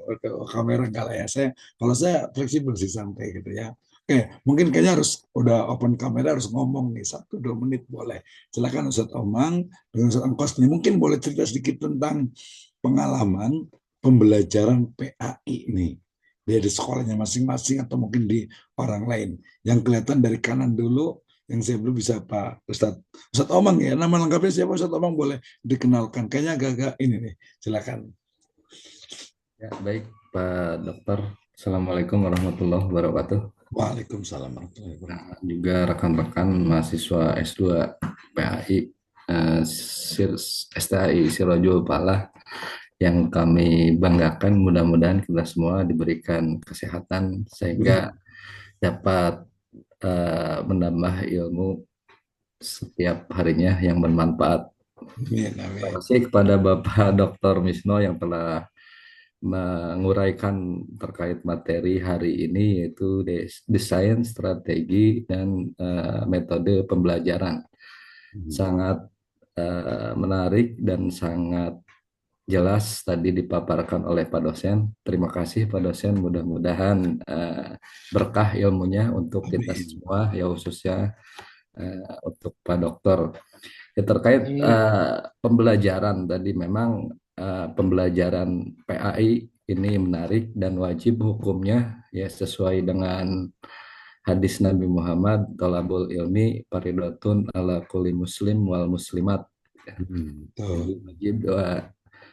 kamera enggak lah ya. Kalau saya fleksibel sih santai gitu ya. Oke, mungkin kayaknya harus udah open kamera harus ngomong nih 1-2 menit boleh. Silakan Ustadz Omang dengan Ustadz Angkos nih mungkin boleh cerita sedikit tentang pengalaman pembelajaran PAI nih. Dia di sekolahnya masing-masing atau mungkin di orang lain. Yang kelihatan dari kanan dulu, yang saya belum bisa Pak Ustadz Omang ya. Nama lengkapnya siapa Ustadz Omang boleh dikenalkan. Kayaknya agak-agak ini nih. Silakan. Ya, baik Pak Dokter. Assalamualaikum warahmatullahi wabarakatuh. Waalaikumsalam warahmatullahi wabarakatuh. Juga rekan-rekan mahasiswa S2 PAI STAI Sirojul Palah yang kami banggakan, mudah-mudahan kita semua diberikan kesehatan sehingga dapat menambah ilmu setiap harinya yang bermanfaat. Terima kasih kepada Bapak Dr. Misno yang telah menguraikan terkait materi hari ini, yaitu desain, strategi, dan metode pembelajaran. Sangat menarik dan sangat jelas tadi dipaparkan oleh Pak dosen. Terima kasih Pak dosen, mudah-mudahan berkah ilmunya untuk kita semua, ya khususnya untuk Pak Dokter. Ya, terkait pembelajaran tadi memang pembelajaran PAI ini menarik dan wajib hukumnya ya sesuai dengan hadis Nabi Muhammad talabul ilmi faridatun ala kulli muslim wal muslimat. Jadi Betul. wajib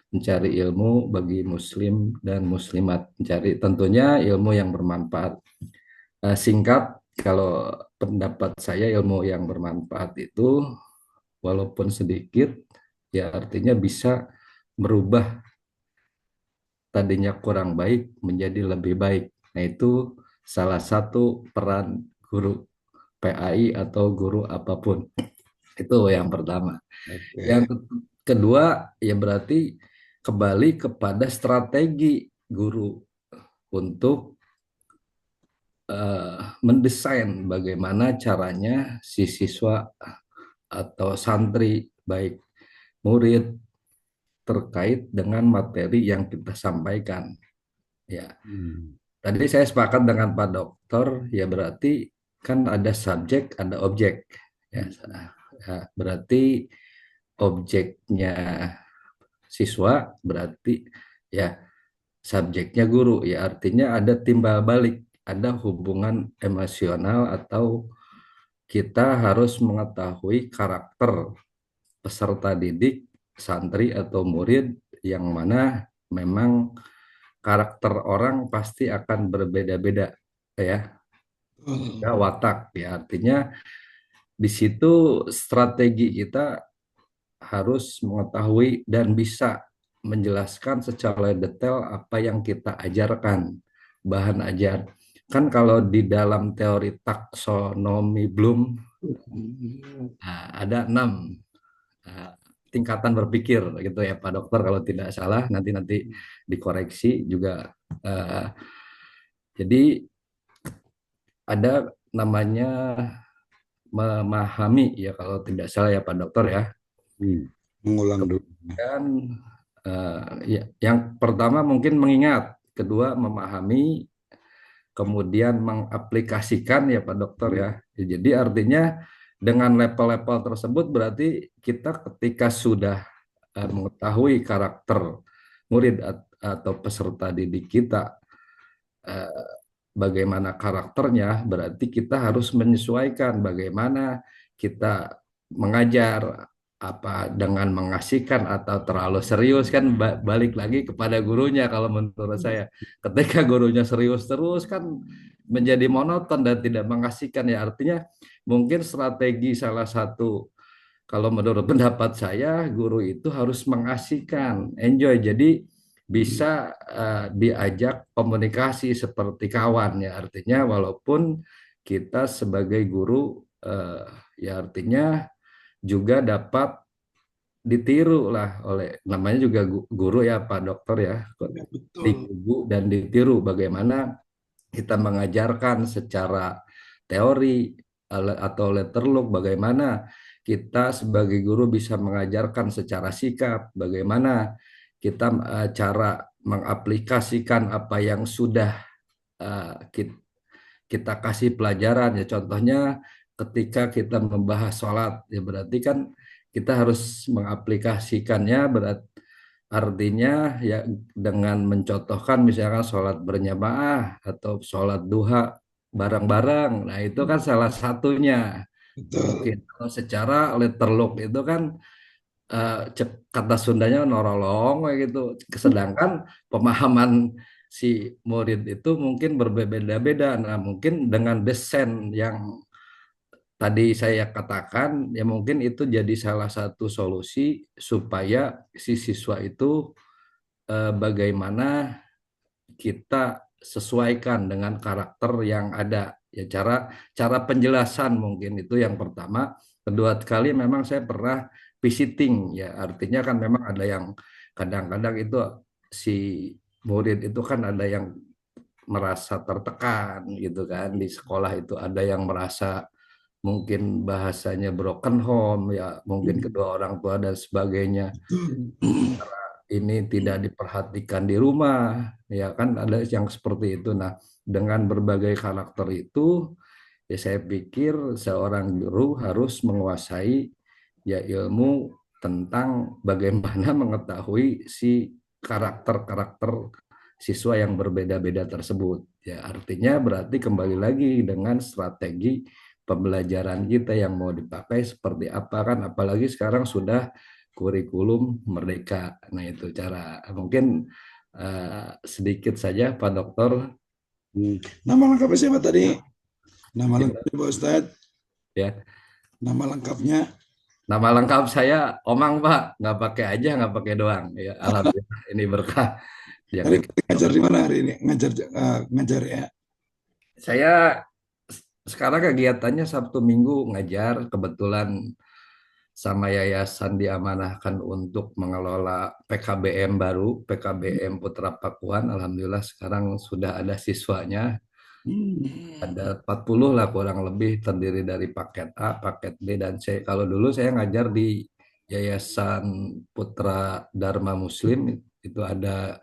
mencari ilmu bagi muslim dan muslimat, mencari tentunya ilmu yang bermanfaat. Singkat, kalau pendapat saya ilmu yang bermanfaat itu walaupun sedikit, ya artinya bisa merubah tadinya kurang baik menjadi lebih baik. Nah, itu salah satu peran guru PAI atau guru apapun. Itu yang pertama. Oke. Yang kedua, ya berarti kembali kepada strategi guru untuk mendesain bagaimana caranya si siswa atau santri, baik murid, terkait dengan materi yang kita sampaikan. Ya, tadi saya sepakat dengan Pak Dokter, ya berarti kan ada subjek, ada objek. Ya, berarti objeknya siswa, berarti ya subjeknya guru. Ya artinya ada timbal balik, ada hubungan emosional atau kita harus mengetahui karakter peserta didik, santri atau murid yang mana memang karakter orang pasti akan berbeda-beda ya, watak ya. Artinya di situ strategi kita harus mengetahui dan bisa menjelaskan secara detail apa yang kita ajarkan, bahan ajar. Kan kalau di dalam teori taksonomi Bloom ada 6 tingkatan berpikir gitu ya Pak Dokter, kalau tidak salah nanti dikoreksi juga. Jadi ada namanya memahami ya kalau tidak salah ya Pak Dokter ya. Mengulang dulu. Dan ya, yang pertama mungkin mengingat, kedua memahami, kemudian mengaplikasikan ya Pak Dokter ya. Jadi artinya dengan level-level tersebut berarti kita ketika sudah mengetahui karakter murid atau peserta didik kita, bagaimana karakternya, berarti kita harus menyesuaikan bagaimana kita mengajar, apa dengan mengasihkan atau terlalu serius, kan balik lagi kepada gurunya. Kalau menurut saya ketika gurunya serius terus kan menjadi monoton dan tidak mengasihkan ya, artinya mungkin strategi salah satu, kalau menurut pendapat saya, guru itu harus mengasihkan, enjoy, jadi bisa diajak komunikasi seperti kawan ya, artinya walaupun kita sebagai guru ya artinya juga dapat ditiru lah oleh, namanya juga guru ya Pak Dokter ya, digugu dan ditiru bagaimana kita mengajarkan secara teori atau letterlock, bagaimana kita sebagai guru bisa mengajarkan secara sikap, bagaimana kita cara mengaplikasikan apa yang sudah kita kasih pelajaran ya. Contohnya ketika kita membahas sholat ya, berarti kan kita harus mengaplikasikannya, artinya ya dengan mencontohkan misalkan sholat berjamaah atau sholat duha bareng-bareng. Nah itu kan salah satunya. Mungkin kalau secara letterlock itu kan kata Sundanya norolong gitu. Sedangkan pemahaman si murid itu mungkin berbeda-beda. Nah mungkin dengan desain yang tadi saya katakan ya, mungkin itu jadi salah satu solusi supaya si siswa itu bagaimana kita sesuaikan dengan karakter yang ada ya, cara penjelasan mungkin itu yang pertama. Kedua kali memang saya pernah visiting ya, artinya kan memang ada yang kadang-kadang itu si murid itu kan ada yang merasa tertekan gitu kan di sekolah, itu ada yang merasa mungkin bahasanya broken home ya, mungkin kedua orang tua dan sebagainya ini tidak diperhatikan di rumah ya, kan ada yang seperti itu. Nah dengan berbagai karakter itu ya, saya pikir seorang guru harus menguasai ya ilmu tentang bagaimana mengetahui si karakter-karakter siswa yang berbeda-beda tersebut. Ya, artinya berarti kembali lagi dengan strategi pembelajaran kita yang mau dipakai seperti apa kan, apalagi sekarang sudah kurikulum merdeka. Nah, itu cara mungkin sedikit saja Pak Dokter. Nama lengkapnya siapa tadi? Nama lengkapnya Pak Ustadz? Ya. Nama lengkapnya? Nama lengkap saya Omang Pak, nggak pakai aja, nggak pakai doang. Ya, alhamdulillah ini berkah. Hari ngajar di mana hari ini? Ngajar ya? Saya sekarang kegiatannya Sabtu Minggu ngajar, kebetulan sama yayasan diamanahkan untuk mengelola PKBM baru, PKBM Putra Pakuan. Alhamdulillah sekarang sudah ada siswanya. Ada 40 lah kurang lebih, terdiri dari paket A, paket B, dan C. Kalau dulu saya ngajar di Yayasan Putra Dharma Muslim, itu ada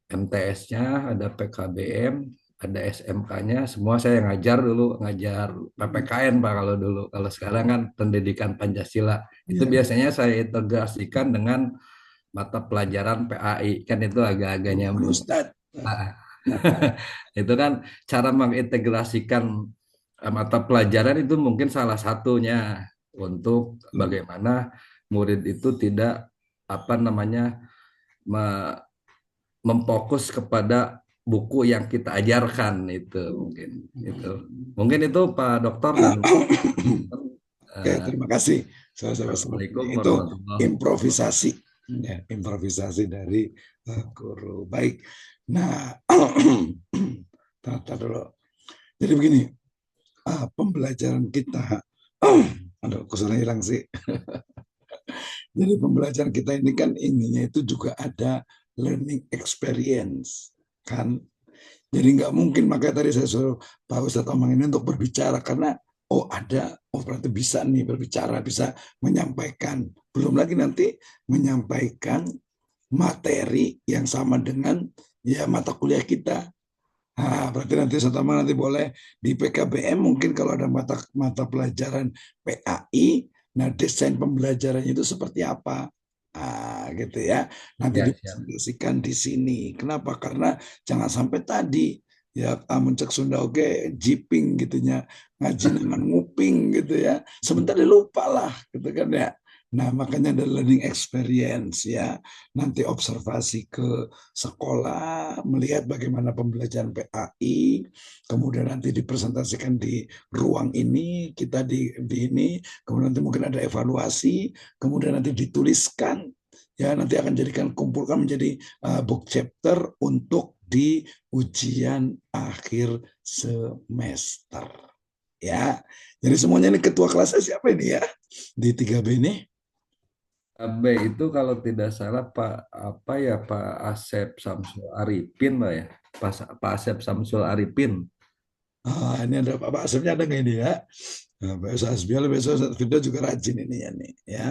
MTS-nya, ada PKBM, ada SMK-nya, semua saya ngajar dulu, ngajar PPKN Pak kalau dulu. Kalau sekarang kan pendidikan Pancasila. Itu biasanya saya integrasikan dengan mata pelajaran PAI, kan itu agak-agak nyambung. Itu kan cara mengintegrasikan mata pelajaran itu mungkin salah satunya untuk bagaimana murid itu tidak memfokus kepada buku yang kita ajarkan itu mungkin itu Pak Dokter dan Oke, terima kasih. Assalamualaikum itu improvisasi ya, improvisasi dari guru. Baik. Nah, dulu. Jadi begini, pembelajaran kita, aduh, kusudah hilang sih. Jadi pembelajaran kita ini kan ininya itu juga ada learning experience, kan? Jadi nggak mungkin, makanya tadi saya suruh Pak Ustadz Omang ini untuk berbicara, karena berarti bisa nih berbicara, bisa menyampaikan. Belum lagi nanti menyampaikan materi yang sama dengan ya mata kuliah kita. Nah, berarti nanti Satama nanti boleh di PKBM mungkin kalau ada mata pelajaran PAI, nah desain pembelajarannya itu seperti apa? Gitu ya. Nanti dipresentasikan di sini. Kenapa? Karena jangan sampai tadi ya mencek Sunda oke jiping gitunya, ngaji dengan nguping gitu ya. Sebentar lupa lah gitu kan ya. Nah, makanya ada learning experience ya. Nanti observasi ke sekolah, melihat bagaimana pembelajaran PAI, kemudian nanti dipresentasikan di ruang ini, kita di ini, kemudian nanti mungkin ada evaluasi, kemudian nanti dituliskan, ya nanti akan kumpulkan menjadi book chapter untuk di ujian akhir semester. Ya, jadi semuanya ini ketua kelasnya siapa ini ya di 3B ini? B itu kalau tidak salah Pak Asep Samsul Arifin Pak ya, Pak Asep Samsul Arifin. Ini ada Pak Asepnya ada nggak ini ya? Nah, Pak Asbial besok video juga rajin ini ya nih ya.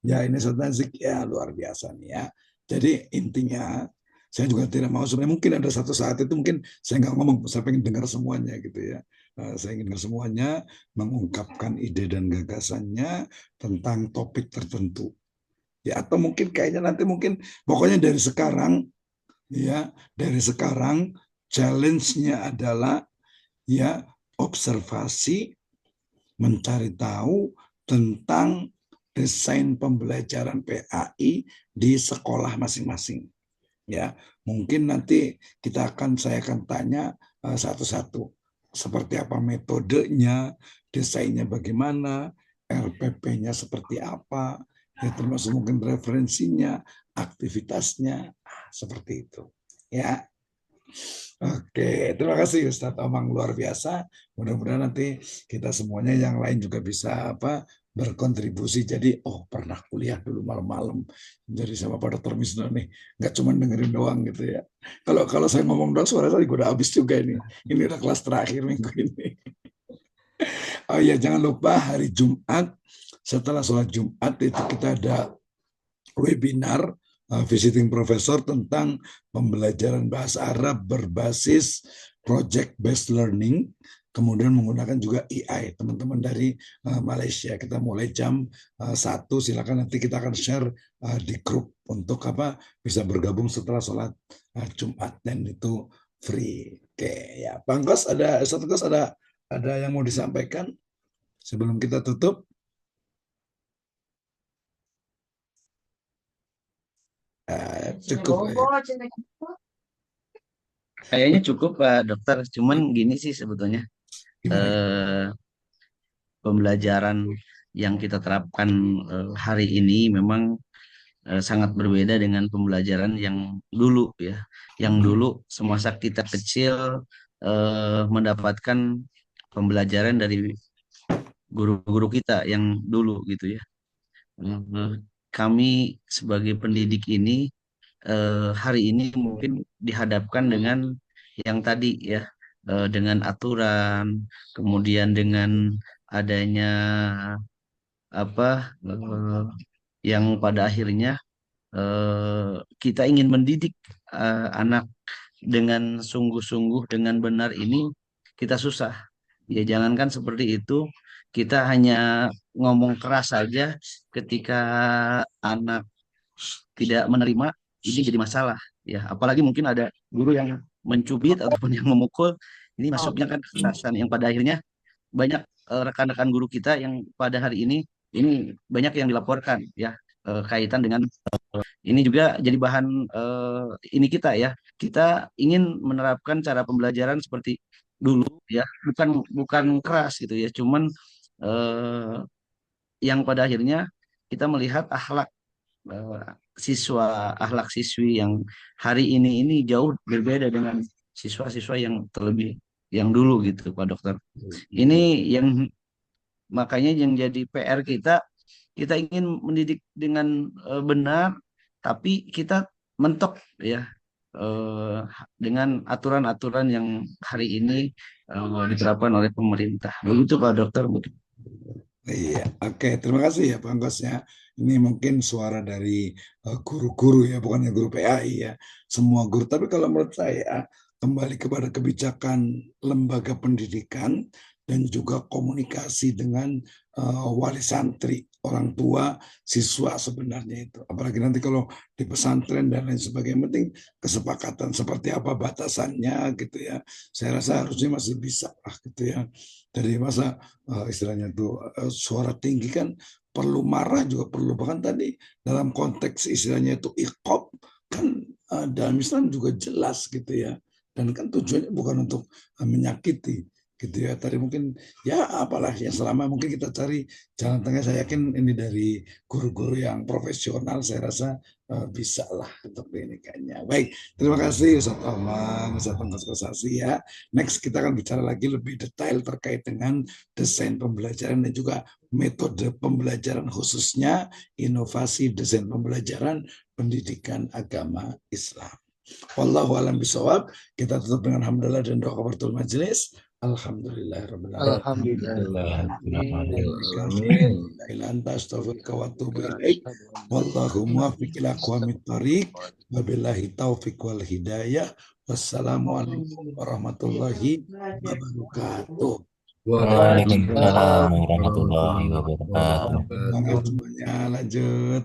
Ya ini Nazik ya luar biasa nih ya. Jadi intinya saya juga tidak mau sebenarnya, mungkin ada satu saat itu mungkin saya nggak ngomong, saya pengen dengar semuanya gitu ya. Saya ingin semuanya mengungkapkan ide dan gagasannya tentang topik tertentu. Ya atau mungkin kayaknya nanti mungkin pokoknya dari sekarang ya, dari sekarang challenge-nya adalah ya observasi, mencari tahu tentang desain pembelajaran PAI di sekolah masing-masing. Ya, mungkin nanti saya akan tanya satu-satu. Seperti apa metodenya, desainnya bagaimana, RPP-nya seperti apa, ya termasuk mungkin referensinya, aktivitasnya, seperti itu. Ya, oke, terima kasih Ustadz Omang luar biasa. Mudah-mudahan nanti kita semuanya yang lain juga bisa berkontribusi. Jadi, pernah kuliah dulu malam-malam. Jadi sama Pak Dr. Misno nih, nggak cuma dengerin doang gitu ya. Kalau saya ngomong doang, suara saya udah habis juga ini. Ini udah kelas terakhir minggu ini. Oh iya, jangan lupa hari Jumat, setelah sholat Jumat itu kita ada webinar visiting professor tentang pembelajaran bahasa Arab berbasis project based learning, kemudian menggunakan juga AI. Teman-teman dari Malaysia, kita mulai jam 1, silakan nanti kita akan share di grup untuk apa bisa bergabung setelah sholat Jumat, dan itu free. Oke, ya, Bang Kos ada yang mau disampaikan sebelum kita tutup? Cukup. Kayaknya cukup Pak Dokter. Cuman gini sih sebetulnya pembelajaran yang kita terapkan hari ini memang sangat berbeda dengan pembelajaran yang dulu ya. Yang dulu semasa kita kecil mendapatkan pembelajaran dari guru-guru kita yang dulu gitu ya. Kami sebagai pendidik ini hari ini mungkin dihadapkan dengan yang tadi ya, dengan aturan, kemudian dengan adanya apa yang pada akhirnya kita ingin mendidik anak dengan sungguh-sungguh dengan benar ini kita susah. Ya jangankan seperti itu, kita hanya ngomong keras saja ketika anak tidak menerima ini jadi masalah ya, apalagi mungkin ada guru yang mencubit ataupun yang memukul, ini masuknya kan kekerasan yang pada akhirnya banyak rekan-rekan guru kita yang pada hari ini banyak yang dilaporkan ya, kaitan dengan ini juga jadi bahan ini kita ya, kita ingin menerapkan cara pembelajaran seperti dulu ya, bukan bukan keras gitu ya, cuman eh, yang pada akhirnya kita melihat akhlak siswa, akhlak siswi yang hari ini jauh berbeda dengan siswa-siswa yang terlebih yang dulu gitu Pak Dokter. Ini yang makanya yang jadi PR kita, kita ingin mendidik dengan benar, tapi kita mentok ya dengan aturan-aturan yang hari ini diterapkan oleh pemerintah. Begitu Pak Dokter. Iya, oke. Terima kasih ya Pak Anggosnya. Ini mungkin suara dari guru-guru ya, bukannya guru PAI ya. Semua guru. Tapi kalau menurut saya, kembali kepada kebijakan lembaga pendidikan dan juga komunikasi dengan wali santri, orang tua, siswa sebenarnya itu. Apalagi nanti kalau di pesantren dan lain sebagainya, penting kesepakatan seperti apa batasannya gitu ya. Saya rasa harusnya masih bisa lah gitu ya. Dari masa istilahnya tuh suara tinggi kan perlu, marah juga perlu, bahkan tadi dalam konteks istilahnya itu iqab kan dalam Islam juga jelas gitu ya, dan kan tujuannya bukan untuk menyakiti gitu ya. Tadi mungkin ya apalah ya, selama mungkin kita cari jalan tengah, saya yakin ini dari guru-guru yang profesional, saya rasa bisa lah untuk ini kayaknya. Baik, terima kasih Ustaz Ahmad, Ustaz Kosasi ya. Next kita akan bicara lagi lebih detail terkait dengan desain pembelajaran dan juga metode pembelajaran, khususnya inovasi desain pembelajaran pendidikan agama Islam. Wallahu a'lam bishawab. Kita tutup dengan hamdalah dan doa kafaratul majelis. Alhamdulillahirabbil alamin. Wallahu muwaffiq ila aqwamit thoriq. Wabillahi taufiq wal hidayah. Wassalamualaikum warahmatullahi wabarakatuh. Waalaikumsalam warahmatullahi wabarakatuh. Semangat semuanya, lanjut.